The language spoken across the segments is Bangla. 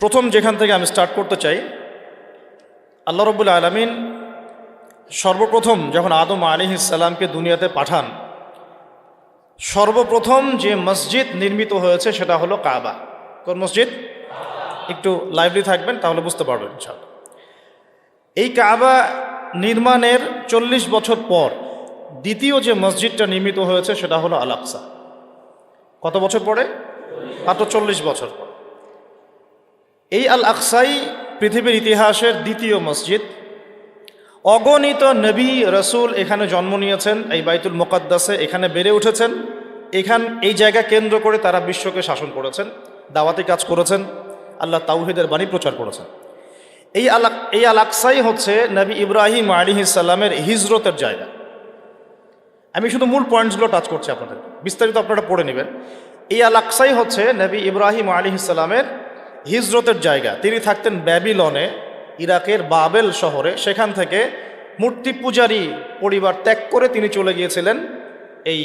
প্রথম যেখান থেকে আমি স্টার্ট করতে চাই, আল্লাহ রাব্বুল আলামিন সর্বপ্রথম যখন আদম আলাইহিস সালামকে দুনিয়াতে পাঠান, সর্বপ্রথম যে মসজিদ নির্মিত হয়েছে সেটা হলো কাবা। কোন মসজিদ? একটু লাইভলি থাকবেন তাহলে বুঝতে পারবেন ইনশাআল্লাহ। এই কাবা নির্মাণের 40 বছর পর দ্বিতীয় যে মসজিদটা নির্মিত হয়েছে সেটা হলো আল আকসা। কত বছর পরে? মাত্র 40 বছর পর। এই আল আকসাই পৃথিবীর ইতিহাসের দ্বিতীয় মসজিদ। অগণিত নবী রসুল এখানে জন্ম নিয়েছেন, এই বাইতুল মুকাদ্দাসে এখানে বেড়ে উঠেছেন। এই জায়গা কেন্দ্র করে তারা বিশ্বকে শাসন করেছেন, দাওয়াতি কাজ করেছেন, আল্লাহ তাওহীদের বাণী প্রচার করেছেন। এই আল আকসাই হচ্ছে নবী ইব্রাহিম আলাইহিস সালামের হিজরতের জায়গা। আমি শুধু মূল পয়েন্টসগুলো টাচ করছি আপনাদের, বিস্তারিত আপনারা পড়ে নেবেন। এই আল আকসাই হচ্ছে নবী ইব্রাহিম আলাইহিস সালামের হিজরতের জায়গা। তিনি থাকতেন ব্যাবিলনে, ইরাকের বাবেল শহরে। সেখান থেকে মূর্তি পূজারী পরিবার ত্যাগ করে তিনি চলে গিয়েছিলেন এই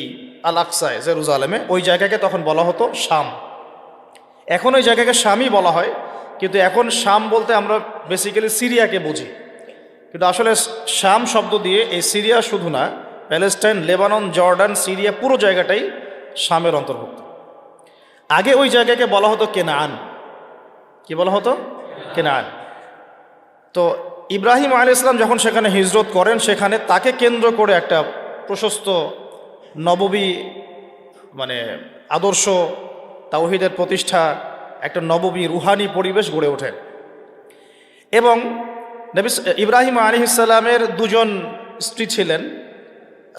আল আকসায়, জেরুজালেমে। ওই জায়গাকে তখন বলা হতো শাম। এখন ওই জায়গাকে শামই বলা হয়, কিন্তু এখন শাম বলতে আমরা বেসিক্যালি সিরিয়াকে বুঝি, কিন্তু আসলে শাম শব্দ দিয়ে এই সিরিয়া শুধু না, প্যালেস্টাইন, লেবানন, জর্ডান, সিরিয়া পুরো জায়গাটাই শামের অন্তর্ভুক্ত। আগে ওই জায়গাকে বলা হতো কেনান। কি বলা হতো? কেনান। তো ইব্রাহিম আলাইহিস সালাম যখন সেখানে হিজরত করেন, সেখানে তাকে কেন্দ্র করে একটা প্রশস্ত নববী আদর্শ, তাওহীদের প্রতিষ্ঠা, একটা নববী রুহানি পরিবেশ গড়ে ওঠে। এবং নবী ইব্রাহিম আলাইহিস সালামের দুজন স্ত্রী ছিলেন,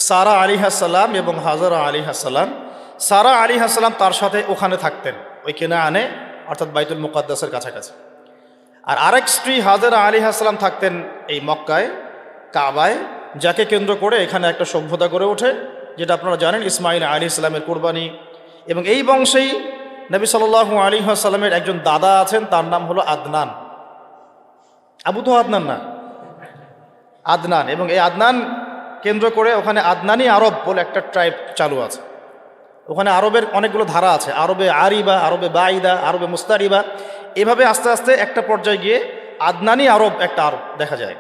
সারা আলাইহিস সালাম এবং হাজারা আলাইহিস সালাম। সারা আলাইহিস সালাম তার সাথে ওখানে থাকতেন, ওই কেনানে, অর্থাৎ বাইতুল মুকাদ্দাসের কাছাকাছি। আর আরেক স্ত্রী হাজারা আলাইহিস সালাম থাকতেন এই মক্কায়, কাবায়, যাকে কেন্দ্র করে এখানে একটা সভ্যতা গড়ে ওঠে, যেটা আপনারা জানেন ইসমাইল আলাইহিস সালামের কুরবানি। এবং এই বংশেই নবী সাল্লাল্লাহু আলাইহি ওয়াসাল্লামের একজন দাদা আছেন, তার নাম হলো আদনান। আবু তো আদনান না, আদনান। এবং এই আদনান কেন্দ্র করে ওখানে আদনানি আরব বলে একটা ট্রাইব চালু আছে। ওখানে আরবের অনেকগুলো ধারা আছে, আরবে আরিবা, আরবে বাইদা, আরবে মুস্তারিবা। এভাবে আস্তে আস্তে একটা পর্যায়ে গিয়ে আদনানি আরব একটা আরব দেখা যায়।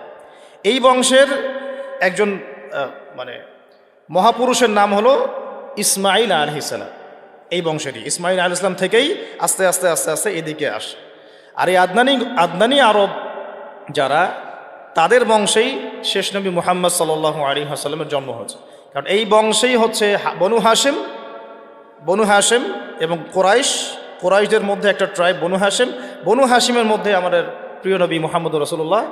এই বংশের একজন মহাপুরুষের নাম হলো ইসমাইল আলাইহিস সালাম। এই বংশেরই ইসমাইল আলাইহিস সালাম থেকেই আস্তে আস্তে আস্তে আস্তে এদিকে আসে। আর এই আদনানি আরব যারা, তাদের বংশেই শেষ নবী মুহাম্মদ সাল্লাল্লাহু আলাইহি ওয়াসাল্লামের জন্ম হয়েছে। কারণ এই বংশেই হচ্ছে বনু হাশিম এবং কোরাইশদের মধ্যে একটা ট্রাইব বনু হাশিমের মধ্যে আমাদের প্রিয় নবী মুহাম্মদ রাসূলুল্লাহ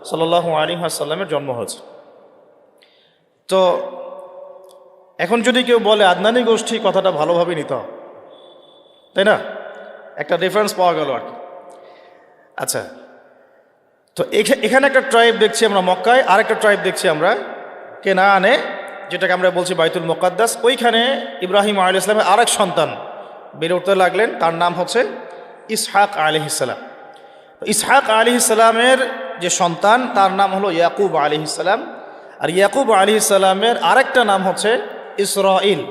সাল্লাল্লাহু আলাইহি ওয়াসাল্লামের জন্ম হয়েছে। তো এখন যদি কেউ বলে আদনানি গোষ্ঠী, কথাটা ভালোভাবে নিতে হবে, তাই না? একটা রেফারেন্স পাওয়া গেল আর কি। আচ্ছা, তো এখানে একটা ট্রাইব দেখছি আমরা মক্কায়, আর একটা ট্রাইব দেখছি আমরা কেনানে, যেটাকে আমরা বলছি বাইতুল মুকাদ্দাস। ওইখানে ইব্রাহিম আলাইহিস সালামের আরেক সন্তান বেড়ে উঠতে লাগলেন, তার নাম হচ্ছে ইসহাক আলাইহিস সালাম। ইসহাক আলাইহিস সালামের যে সন্তান, তার নাম হলো ইয়াকুব আলাইহিস সালাম। আর ইয়াকুব আলাইহিস সালামের আরেকটা নাম হচ্ছে ইসরাইল।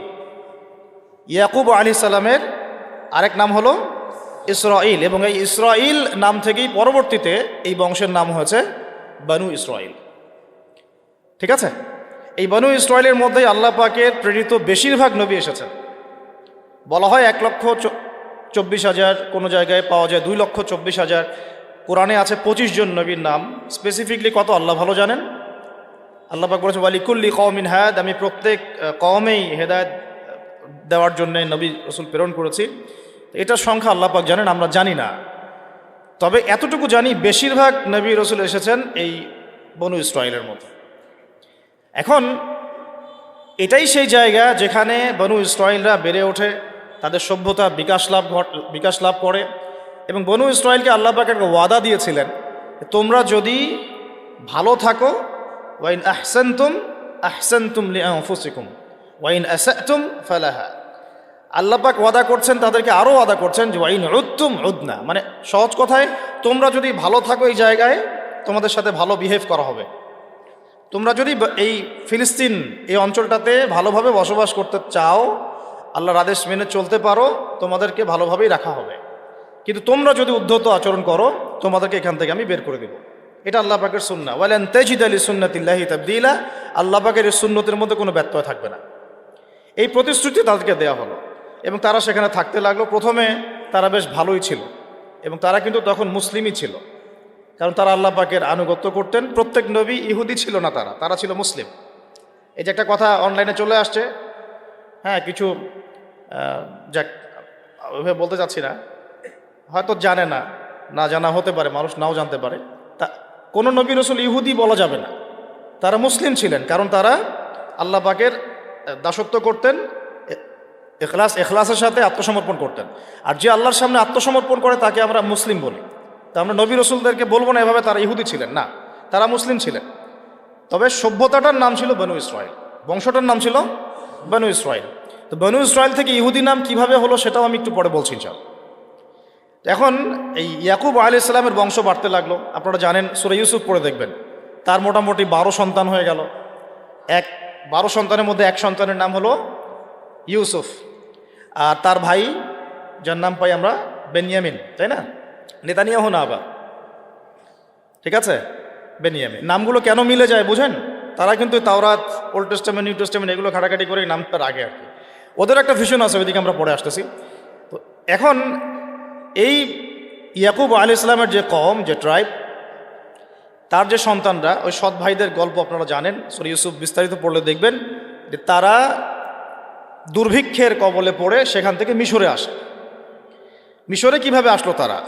ইয়াকুব আলাইহিস সালামের আরেক নাম হলো ইসরাইল, এবং এই ইসরাইল নাম থেকেই পরবর্তীতে এই বংশের নাম হয়েছে বনু ইসরাইল। ঠিক আছে? এই বনু ইসরাইলের মধ্যেই আল্লাহ পাকের প্রেরিত বেশিরভাগ নবী এসেছেন। বলা হয় 1,24,000, কোনো জায়গায় পাওয়া যায় 2,24,000। কোরআনে আছে 25 জন নবীর নাম। স্পেসিফিকলি কত আল্লাহ ভালো জানেন। আল্লাহ পাক বলেছে ওয়ালিকুল্লি কওমিন হাদ, আমি প্রত্যেক কওমেই হেদায়েত দেওয়ার জন্য নবী রাসূল প্রেরণ করেছি। এটার সংখ্যা আল্লাহ পাক জানেন, আমরা জানি না। তবে এতটুকু জানি, বেশিরভাগ নবী রাসূল এসেছেন এই বনু ইসরাইলের মধ্যে। এখন এটাই সেই জায়গা যেখানে বনু ইসরাইলরা বেড়ে ওঠে, তাদের সভ্যতা বিকাশ লাভ করে। এবং বনু ইসরাইলকে আল্লাহ পাক একটা ওয়াদা দিয়েছিলেন, তোমরা যদি ভালো থাকো, ওয়াইন আহসানতুম লিআনফুসিকুম ওয়াইন আসাতুম ফালাহা। আল্লাহ পাক ওয়াদা করছেন, তাদেরকে আরও ওয়াদা করছেন যে ওয়াইন উদ্তুম উদনা, মানে সহজ কথায়, তোমরা যদি ভালো থাকো এই জায়গায়, তোমাদের সাথে ভালো বিহেভ করা হবে। তোমরা যদি এই ফিলিস্তিন এই অঞ্চলটাতে ভালোভাবে বসবাস করতে চাও, আল্লাহর আদেশ মেনে চলতে পারো, তোমাদেরকে ভালোভাবেই রাখা হবে। কিন্তু তোমরা যদি উদ্ধত আচরণ করো তোমাদেরকে এখান থেকে আমি বের করে দেব। এটা আল্লাহ পাকের সুন্নাহ। ওয়ালান তাজিদা লিসুন্নাতিল্লাহি তাবদীলা, আল্লাহ পাকের এই সুন্নতের মধ্যে কোনো ব্যত্যয় থাকবে না। এই প্রতিশ্রুতি তাদেরকে দেওয়া হলো এবং তারা সেখানে থাকতে লাগলো। প্রথমে তারা বেশ ভালোই ছিল এবং তারা কিন্তু তখন মুসলিমই ছিল, কারণ তারা আল্লাহ পাকের আনুগত্য করতেন। প্রত্যেক নবী ইহুদি ছিল না, তারা ছিল মুসলিম। এই যে একটা কথা অনলাইনে চলে আসছে, হ্যাঁ, কিছু যাক ওইভাবে বলতে চাচ্ছি না, হয়তো জানে না, না জানা হতে পারে, মানুষ নাও জানতে পারে। তা কোনো নবী রসুল ইহুদি বলা যাবে না, তারা মুসলিম ছিলেন, কারণ তারা আল্লাহ পাকের দাসত্ব করতেন, এখলাসের সাথে আত্মসমর্পণ করতেন। আর যে আল্লাহর সামনে আত্মসমর্পণ করে তাকে আমরা মুসলিম বলি। তা আমরা নবী রসুলদেরকে বলবো না এভাবে তারা ইহুদি ছিলেন, না, তারা মুসলিম ছিলেন। তবে সভ্যতাটার নাম ছিল বনু ইসরাইল, বংশটার নাম ছিল বনু ইসরাইল। তো বনু ইসরাইল থেকে ইহুদি নাম কিভাবে হলো সেটাও আমি একটু পরে বলছি চাল। এখন এই ইয়াকুব আলাইহিস সালামের বংশ বাড়তে লাগলো। আপনারা জানেন, সূরা ইউসুফ পড়ে দেখবেন, তার মোটামুটি 12 সন্তান হয়ে গেল। 12 সন্তানের মধ্যে এক সন্তানের নাম হলো ইউসুফ, আর তার ভাই যার নাম পাই আমরা বেনিয়ামিন, তাই না? নেতানিয়াহু না আবার, ঠিক আছে, বেনিয়ামিন। নামগুলো কেন মিলে যায় বুঝেন? তারা কিন্তু তাওরাত, ওল্ড টেস্টামেন্ট, নিউ টেস্টামেন্ট এগুলো ঘাটাঘাটি করে নামটার আগে আর কি, ওদের একটা ভিশন আছে, ওইদিকে আমরা পড়ে আসতেছি। তো এখন এই ইয়াকুব আলাইহিস সালামের যে কওম, যে ট্রাইব, তার যে সন্তানরা, ওই সৎ ভাইদের গল্প আপনারা জানেন, সূরা ইউসুফ বিস্তারিত পড়লে দেখবেন যে তারা দুর্ভিক্ষের কবলে পড়ে সেখান থেকে মিশরে আসে। মিশরে কিভাবে আসলো তারা?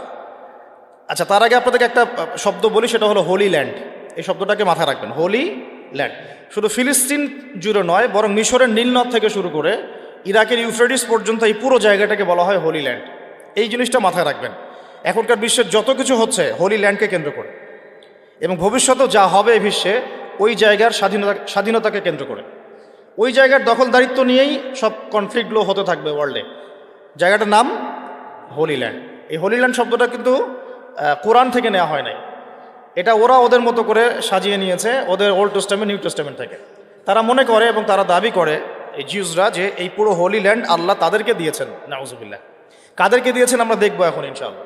আচ্ছা, তার আগে আপনাদেরকে একটা শব্দ বলি, সেটা হলো হোলি ল্যান্ড। এই শব্দটাকে মাথায় রাখবেন, হোলি ল্যান্ড। শুধু ফিলিস্তিন জুড়ে নয়, বরং মিশরের নীলনদ থেকে শুরু করে ইরাকের ইউফ্রেটিস পর্যন্ত এই পুরো জায়গাটাকে বলা হয় হোলি ল্যান্ড। এই জিনিসটা মাথায় রাখবেন। এখনকার বিশ্বের যত কিছু হচ্ছে হোলি ল্যান্ডকে কেন্দ্র করে, এবং ভবিষ্যতেও যা হবে বিশ্বে ওই জায়গার স্বাধীনতাকে কেন্দ্র করে, ওই জায়গার দখলদারিত্ব নিয়েই সব কনফ্লিক্টগুলো হতে থাকবে ওয়ার্ল্ডে। জায়গাটার নাম হোলি ল্যান্ড। এই হোলি ল্যান্ড শব্দটা কিন্তু কোরআন থেকে নেওয়া হয় নাই, এটা ওরা ওদের মতো করে সাজিয়ে নিয়েছে ওদের ওল্ড টেস্টামেন্ট, নিউ টেস্টামেন্ট থেকে। তারা মনে করে এবং তারা দাবি করে, এই জিউসরা, যে এই পুরো হোলি ল্যান্ড আল্লাহ তাদেরকে দিয়েছেন। নাউজুবিল্লাহ। কাদেরকে দিয়েছেন আমরা দেখবো এখন ইনশাআল্লাহ।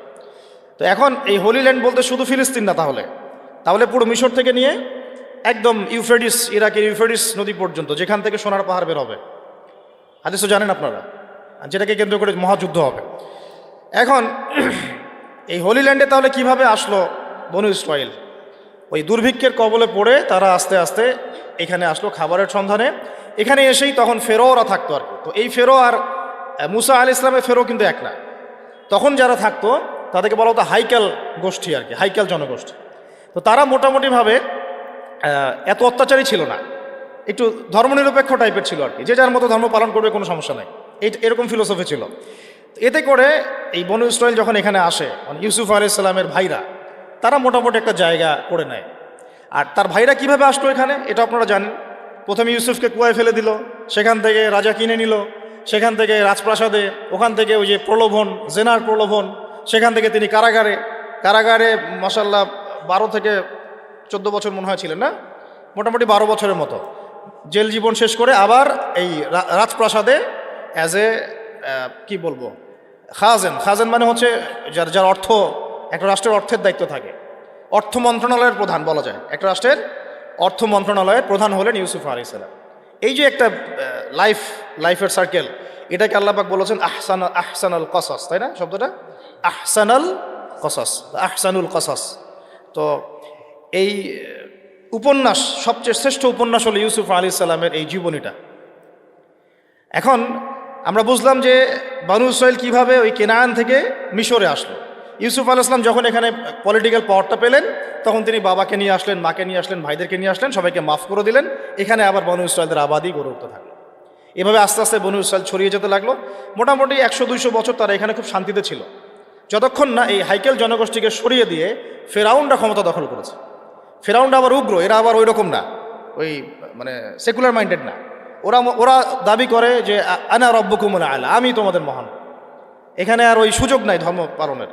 তো এখন এই হোলি ল্যান্ড বলতে শুধু ফিলিস্তিন না, তাহলে পুরো মিশর থেকে নিয়ে একদম ইউফ্রেটিস, ইরাকের ইউফ্রেটিস নদী পর্যন্ত, যেখান থেকে সোনার পাহাড় বের হবে, হাদিস তো জানেন আপনারা, যেটাকে কেন্দ্র করে মহাযুদ্ধ হবে। এখন এই হোলি ল্যান্ডে তাহলে কিভাবে আসলো বনু ইসরাইল? ওই দুর্ভিক্ষের কবলে পড়ে তারা আস্তে আস্তে এখানে আসলো খাবারের সন্ধানে। এখানে এসেই তখন ফেরোরা থাকতো আর কি। তো এই ফেরো আর মুসা আলাইহিস সালামের ফেরো কিন্তু এক না। তখন যারা থাকতো তাদেরকে বলা হতো হাইকেল গোষ্ঠী আর কি, হাইকেল জনগোষ্ঠী। তো তারা মোটামুটিভাবে এত অত্যাচারী ছিল না, একটু ধর্মনিরপেক্ষ টাইপের ছিল আর কি, যে যার মতো ধর্ম পালন করবে, কোনো সমস্যা নাই, এরকম ফিলোসফি ছিল। এতে করে এই বনু ইসরাইল যখন এখানে আসে, মানে ইউসুফ আলাইহিস সালামের ভাইরা, তারা মোটামুটি একটা জায়গা করে নেয়। আর তার ভাইরা কিভাবে আসলো এখানে এটা আপনারা জানেন। প্রথমে ইউসুফকে কুয়ায় ফেলে দিল, সেখান থেকে রাজা কিনে নিল, সেখান থেকে রাজপ্রাসাদে, ওখান থেকে ওই যে প্রলোভন, জেনার প্রলোভন, সেখান থেকে তিনি কারাগারে মাশাআল্লাহ 12 থেকে 14 বছর মনে হয় ছিলেন, না, মোটামুটি 12 বছরের মতো জেল জীবন শেষ করে আবার এই রাজপ্রাসাদে অ্যাজ এ কি বলবো, খাজেন মানে হচ্ছে যার অর্থ, একটা রাষ্ট্রের অর্থের দায়িত্ব থাকে, অর্থ মন্ত্রণালয়ের প্রধান বলা যায়। একটা রাষ্ট্রের অর্থ মন্ত্রণালয়ের প্রধান হলেন ইউসুফ আলাইহিস সালাম। এই যে একটা লাইফের সার্কেল, এটাকে আল্লাহ পাক বলেছেন আহসানুল কসাস, তাই না শব্দটা? Ahsanul cautious, Ahsanul cautious. তো এই উপন্যাস, সবচেয়ে শ্রেষ্ঠ উপন্যাস হলো ইউসুফ আলাইহিস সালামের এই জীবনীটা। এখন আমরা বুঝলাম যে বনু ইসরাইল কীভাবে ওই কেনান থেকে মিশরে আসলো। ইউসুফ আলাইহিস সালাম যখন এখানে পলিটিক্যাল পাওয়ারটা পেলেন, তখন তিনি বাবাকে নিয়ে আসলেন, মাকে নিয়ে আসলেন, ভাইদেরকে নিয়ে আসলেন, সবাইকে মাফ করে দিলেন। এখানে আবার বনু ইসরাইলদের আবাদি গড়ে উঠতে থাকলো। এভাবে আস্তে আস্তে বনু ইসরাইল ছড়িয়ে যেতে লাগলো। মোটামুটি 100-200 বছর তারা এখানে খুব শান্তিতে ছিল, যতক্ষণ না এই হাইকেল জনগোষ্ঠীকে সরিয়ে দিয়ে ফেরাউনরা ক্ষমতা দখল করেছে। ফেরাউনরা আবার উগ্র, এরা আবার ওই রকম না, ওই মানে সেকুলার মাইন্ডেড না। ওরা দাবি করে যে আনা রব্বুকুমুল আলা, আমি তোমাদের মহান। এখানে আর ওই সুযোগ নাই ধর্ম পালনের।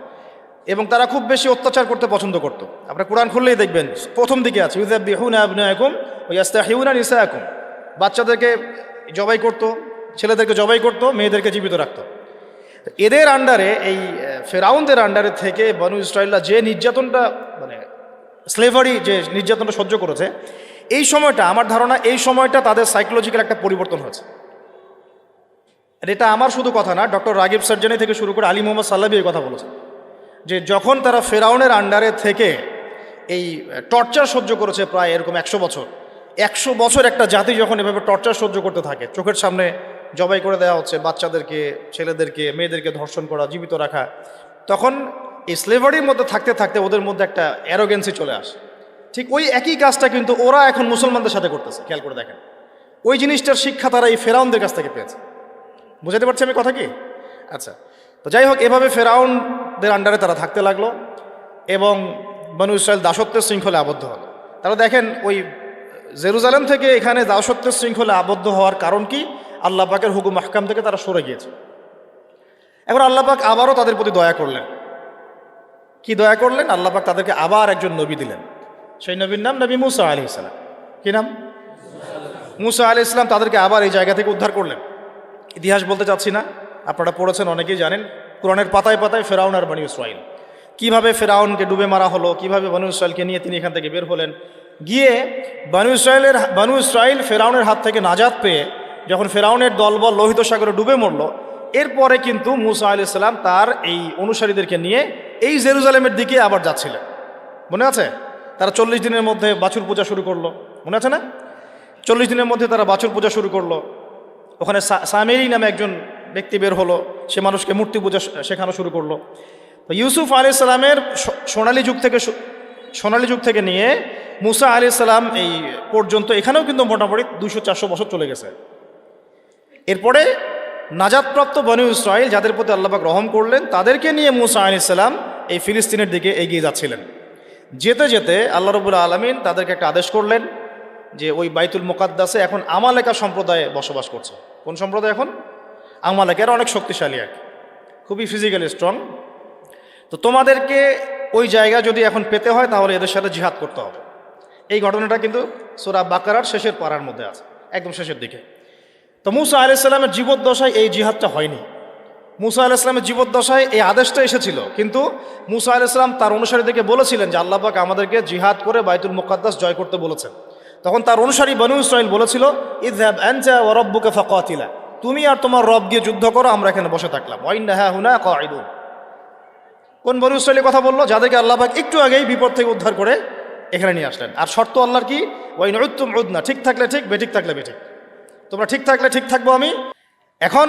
এবং তারা খুব বেশি অত্যাচার করতে পছন্দ করত। আপনারা কোরআন খুললেই দেখবেন প্রথম দিকে আছে ইউযাববিহুনা আবনাআকুম ওয়া ইস্তাহইউনা নিসাআকুম। বাচ্চাদেরকে জবাই করত, ছেলেদেরকে জবাই করত, মেয়েদেরকে জীবিত রাখত। এদের আন্ডারে এই ফেরাউনদের আন্ডারে থেকে বনু ইসরায়েলরা যে নির্যাতনটা মানে স্লেভারি যে নির্যাতনটা সহ্য করেছে, এই সময়টা আমার ধারণা এই সময়টা তাদের সাইকোলজিক্যাল একটা পরিবর্তন হয়েছে। এটা আমার শুধু কথা না, ডক্টর রাগিব সার্জানি থেকে শুরু করে আলী মোহাম্মদ সাল্লাবি এই কথা বলেছে যে যখন তারা ফেরাউনের আন্ডারে থেকে এই টর্চার সহ্য করেছে প্রায় এরকম 100 বছর একটা জাতি যখন এভাবে টর্চার সহ্য করতে থাকে, চোখের সামনে জবাই করে দেওয়া হচ্ছে বাচ্চাদেরকে, ছেলেদেরকে, মেয়েদেরকে ধর্ষণ করা, জীবিত রাখা, তখন এই স্লেভারির মধ্যে থাকতে থাকতে ওদের মধ্যে একটা অ্যারোগেন্সি চলে আসে। ঠিক ওই একই কাজটা কিন্তু ওরা এখন মুসলমানদের সাথে করতেছে। খেয়াল করে দেখেন, ওই জিনিসটার শিক্ষা তারা এই ফেরাউনদের কাছ থেকে পেয়েছে। বুঝাতে পারছি আমি কথা কি? আচ্ছা, তো যাই হোক, এভাবে ফেরাউনদের আন্ডারে তারা থাকতে লাগলো এবং বনু ইসরায়েল দাসত্বের শৃঙ্খলে আবদ্ধ হলো। তারা দেখেন ওই জেরুজালেম থেকে এখানে দাসত্বের শৃঙ্খলে আবদ্ধ হওয়ার কারণ কি? আল্লাহ পাকের হুকুম আহকাম থেকে তারা সরে গিয়েছে। এখন আল্লাহ পাক আবারও তাদের প্রতি দয়া করলেন। কি দয়া করলেন? আল্লাহ পাক তাদেরকে আবার একজন নবী দিলেন। সেই নবীর নাম নবী মুসা আলাইহিস সালাম। কি নাম? মুসা আলাইহিস সালাম। তাদেরকে আবার এই জায়গা থেকে উদ্ধার করলেন। ইতিহাস বলতে চাচ্ছি না, আপনারা পড়েছেন, অনেকেই জানেন। কোরআনের পাতায় পাতায় ফেরাউন আর বনু ইসরাইল, কীভাবে ফেরাউনকে ডুবে মারা হলো, কীভাবে বনু ইসরাইলকে নিয়ে তিনি এখান থেকে বের হলেন, গিয়ে বনু ইসরাইল ফেরাউনের হাত থেকে নাজাত পেয়ে যখন ফেরাউনের দলবল লোহিত সাগরে ডুবে মরল, এরপরে কিন্তু মুসা আলাইহিস সালাম তার এই অনুসারীদেরকে নিয়ে এই জেরুজালেমের দিকে আবার যাচ্ছিলেন। মনে আছে? তারা 40 দিনের মধ্যে বাছুর পূজা শুরু করলো, মনে আছে না? 40 দিনের মধ্যে তারা বাছুর পূজা শুরু করলো। ওখানে সামেরি নামে একজন ব্যক্তি বের হলো, সে মানুষকে মূর্তি পূজা শেখানো শুরু করলো। তো ইউসুফ আলাইহিস সালামের সোনালী যুগ থেকে নিয়ে মুসা আলাইহিস সালাম এই পর্যন্ত এখানেও কিন্তু মোটামুটি 200-400 বছর চলে গেছে। এরপরে নাজাতপ্রাপ্ত বনু ইসরাইল, যাদের প্রতি আল্লাহ পাক রহম করলেন, তাদেরকে নিয়ে মুসা আলাইহিস সালাম এই ফিলিস্তিনের দিকে এগিয়ে যাচ্ছিলেন। যেতে যেতে আল্লাহ রাব্বুল আলামিন তাদেরকে একটা আদেশ করলেন যে ওই বাইতুল মুকাদ্দাসে এখন আমালেকা সম্প্রদায় বসবাস করছে। কোন সম্প্রদায় এখন? আমালেকা। এরা অনেক শক্তিশালী, এক খুবই ফিজিক্যালি স্ট্রং। তো তোমাদেরকে ওই জায়গা যদি এখন পেতে হয় তাহলে এদের সাথে জিহাদ করতে হবে। এই ঘটনাটা কিন্তু সূরা বাকারার শেষের পারার মধ্যে আছে, একদম শেষের দিকে। তো মুসা আলাইহিস সালামের জীবদ্দশায় এই জিহাদটা হয়নি। মুসা আলাইহিস সালামের জীবদ্দশায় এই আদেশটা এসেছিল, কিন্তু মুসা আলাইহিস সালাম তার অনুসারীদেরকে বলেছিলেন যে আল্লাহ পাক আমাদেরকে জিহাদ করে বাইতুল মুকাদ্দাস জয় করতে বলেছেন। তখন তার অনুসারী বনু ইসরাইল বলেছিল, ইযহাব আনতা ওয়া রাব্বুকা ফাকাতিলা, তুমি আর তোমার রব গিয়ে যুদ্ধ করো, আমরা এখানে বসে থাকলাম। ওয়া ইন্না হাহুনা কাঈদুন। কোন বনু ইসরাইলের কথা বললো? যাদেরকে আল্লাহ পাক একটু আগেই বিপদ থেকে উদ্ধার করে এখানে নিয়ে আসলেন। আর শর্ত আল্লাহর কি? ওয়া ইন উদতুম উদনা, ঠিক থাকলে ঠিক, বেঠিক থাকলে বেঠিক। তোমরা ঠিক থাকলে ঠিক থাকবো আমি। এখন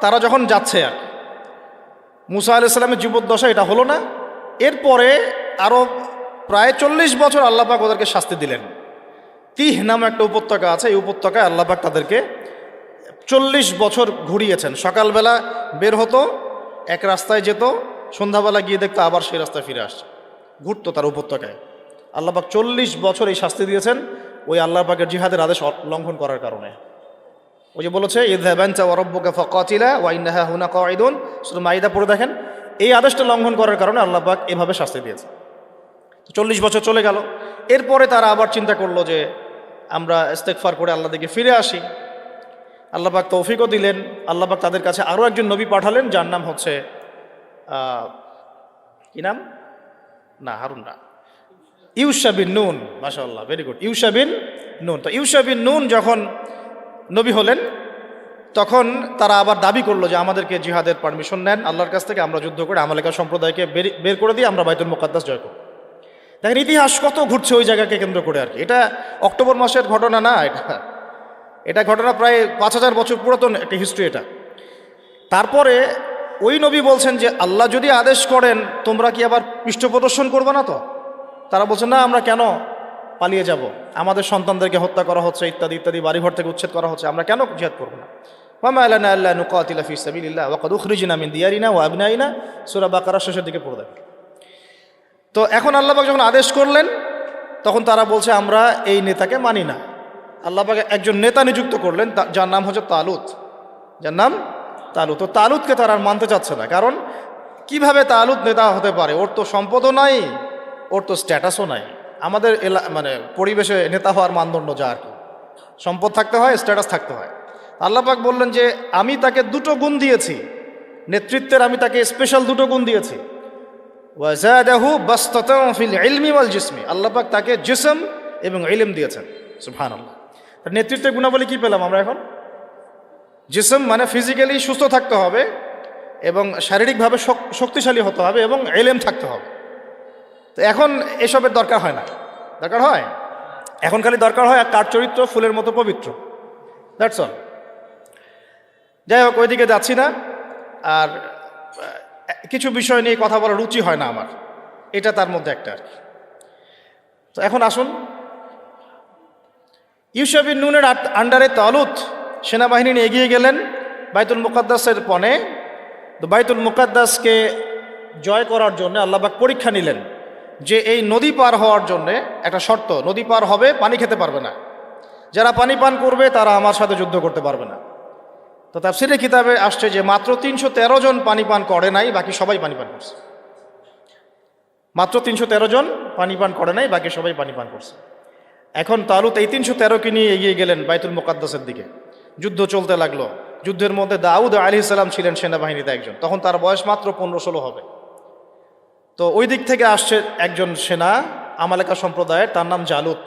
তারা যখন যাচ্ছে, আর মুসা আলাইহিস সালামের জীবদ্দশা এটা হলো না। এরপরে আরও প্রায় 40 বছর আল্লাহ পাক ওদেরকে শাস্তি দিলেন। তিহ নামে একটা উপত্যকা আছে, এই উপত্যকায় আল্লাহ পাক তাদেরকে 40 বছর ঘুরিয়েছেন। সকালবেলা বের হতো, এক রাস্তায় যেত, সন্ধ্যাবেলা গিয়ে দেখতো আবার সেই রাস্তায় ফিরে আসছে, ঘুরতো তার উপত্যকায়। আল্লাহ পাক 40 বছর এই শাস্তি দিয়েছেন ওই আল্লাহ পাকের জিহাদের আদেশ লঙ্ঘন করার কারণে। ওই যে বলেছে ইযহাব আনতা ওয়া রাব্বুকা ফাকাতিলা ওয়া ইন্না হাহুনা কাঈদুন, সূরা মাইদা পড়ে দেখেন। এই আদেশটা লঙ্ঘন করার কারণে আল্লাহ পাক এভাবে শাস্তি দিয়েছে। 40 বছর চলে গেল। এরপরে তারা আবার চিন্তা করলো যে আমরা ইস্তেগফার করে আল্লাহ দিকে ফিরে আসি। আল্লাহ পাক তৌফিকও দিলেন। আল্লাহ পাক তাদের কাছে আরও একজন নবী পাঠালেন, যার নাম হচ্ছে কি নাম? না, হারুন না, ইউশা বিন নুন। মাশাআল্লাহ, ভেরি গুড, ইউশা বিন নুন। তো ইউশা বিন নুন যখন নবী হলেন, তখন তারা আবার দাবি করলো যে আমাদেরকে জিহাদের পারমিশন নেন আল্লাহর কাছ থেকে, আমরা যুদ্ধ করে আমালেকা সম্প্রদায়কে বের করে দিয়ে আমরা বাইতুল মুকাদ্দাস জয় করব। দেখেন ইতিহাস কত ঘুরছে ওই জায়গাকে কেন্দ্র করে আর কি। এটা অক্টোবর মাসের ঘটনা না, এটা ঘটনা প্রায় 5000 বছর পুরাতন একটা হিস্ট্রি এটা। তারপরে ওই নবী বলছেন যে আল্লাহ যদি আদেশ করেন তোমরা কি আবার পৃষ্ঠ প্রদর্শন করবে না? তো তারা বলছে না, আমরা কেন পালিয়ে যাব? আমাদের সন্তানদেরকে হত্যা করা হচ্ছে, ইত্যাদি ইত্যাদি, বাড়িঘর থেকে উচ্ছেদ করা হচ্ছে, আমরা কেন জিহাদ করব না? ওয়ামা লানা আল্লা নুকাতিলা ফি সাবিলিল্লাহ ওয়া কাদ উখরিজনা মিন দিয়ারিনা ওয়া আবনাইনা, সূরা বাকারা শেষের দিকে পড়ে দেখেন। তো এখন আল্লাহ পাক যখন আদেশ করলেন, তখন তারা বলছে আমরা এই নেতাকে মানি না। আল্লাহ পাক একজন নেতা নিযুক্ত করলেন, যার নাম হচ্ছে তালুত, যার নাম তালুত। তো তালুতকে তারা আর মানতে চাচ্ছে না, কারণ কিভাবে তালুত নেতা হতে পারে? ওর তো সম্পদও নাই, ওর তো স্ট্যাটাসও নাই। আমাদের মানে পরিবেশে নেতা হওয়ার মানদণ্ড যা আর কি, সম্পদ থাকতে হয়, স্ট্যাটাস থাকতে হয়। আল্লাহ পাক বললেন যে আমি তাকে দুটো গুণ দিয়েছি, নেতৃত্বের আমি তাকে স্পেশাল দুটো গুণ দিয়েছি। ওয়াজাদাহু বাসতাতান ফিল ইলমি ওয়াল জিসমি, আল্লাহ পাক তাকে জিসম এবং ইলম দিয়েছেন। সুবহানাল্লাহ। নেতৃত্বের গুণাবলী কি পেলাম আমরা এখন? জিসম মানে ফিজিক্যালি সুস্থ থাকতে হবে এবং শারীরিকভাবে শক্তিশালী হতে হবে এবং ইলম থাকতে হবে। তো এখন এসবের দরকার হয় না, দরকার হয় এখন খালি দরকার হয় কার চরিত্র ফুলের মতো পবিত্র, দ্যাটস অল। যাই হোক, ওইদিকে যাচ্ছি না। আর কিছু বিষয় নিয়ে কথা বলার রুচি হয় না আমার, এটা তার মধ্যে একটা আর কি। তো এখন আসুন, ইউশা বিন নুনের আন্ডারে তালুত সেনাবাহিনী নিয়ে এগিয়ে গেলেন বাইতুল মুকাদ্দাসের পণে। তো বাইতুল মুকাদ্দাসকে জয় করার জন্য আল্লাহ পাক পরীক্ষা নিলেন যে এই নদী পার হওয়ার জন্যে একটা শর্ত, নদী পার হবে, পানি খেতে পারবে না, যারা পানি পান করবে তারা আমার সাথে যুদ্ধ করতে পারবে না। তো তাফসীরের কিতাবে আসছে যে মাত্র 313 জন পানি পান করে নাই, বাকি সবাই পানি পান করছে। মাত্র 313 জন পানি পান করে নাই, বাকি সবাই পানি পান করছে। এখন তালুত এই 313কে নিয়ে এগিয়ে গেলেন বাইতুল মুকাদ্দাসের দিকে। যুদ্ধ চলতে লাগলো। যুদ্ধের মধ্যে দাউদ আলাইহিস সালাম ছিলেন সেনাবাহিনীতে একজন, তখন তার বয়স মাত্র 15-16 হবে। তো ওই দিক থেকে আসছে একজন সেনা আমালেকা সম্প্রদায়ের, তার নাম জালুত।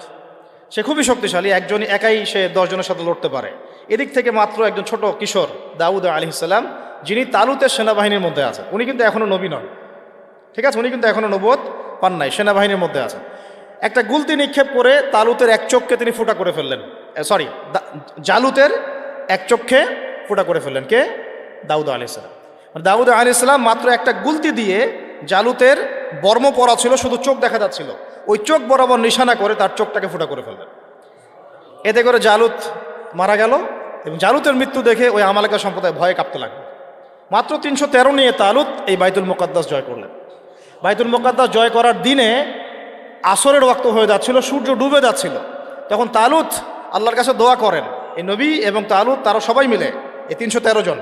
সে খুবই শক্তিশালী, একাই সে 10 জনের সাথে লড়তে পারে। এদিক থেকে মাত্র একজন ছোট কিশোর দাউদ আলাইহিস সালাম, যিনি তালুতের সেনাবাহিনীর মধ্যে আছেন। উনি কিন্তু এখনও নবী নন, ঠিক আছে, উনি কিন্তু এখনও নবুয়ত পান নাই, সেনাবাহিনীর মধ্যে আছেন। একটা গুলতি নিক্ষেপ করে তালুতের এক চোখকে তিনি ফুটা করে ফেললেন, জালুতের এক চোখে ফুটা করে ফেললেন। কে? দাউদ আলাইহিস সালাম। দাউদ আলাইহিস সালাম মাত্র একটা গুলতি দিয়ে, জালুতের বর্ম পরা ছিল, শুধু চোখ দেখা যাচ্ছিল, ওই চোখ বরাবর নিশানা করে তার চোখটাকে ফুটা করে ফেললেন। এতে করে জালুত মারা গেল এবং জালুতের মৃত্যু দেখে ওই আমালেকা সম্প্রদায় ভয়ে কাঁপতে লাগলো। মাত্র 313 নিয়ে তালুত এই বাইতুল মুকাদ্দাস জয় করলেন। বাইতুল মুকাদ্দাস জয় করার দিনে আসরের ওয়াক্ত হয়ে যাচ্ছিল, সূর্য ডুবে যাচ্ছিল। তখন তালুত আল্লাহর কাছে দোয়া করেন, এই নবী এবং তালুত তারা সবাই মিলে, এই 313 জন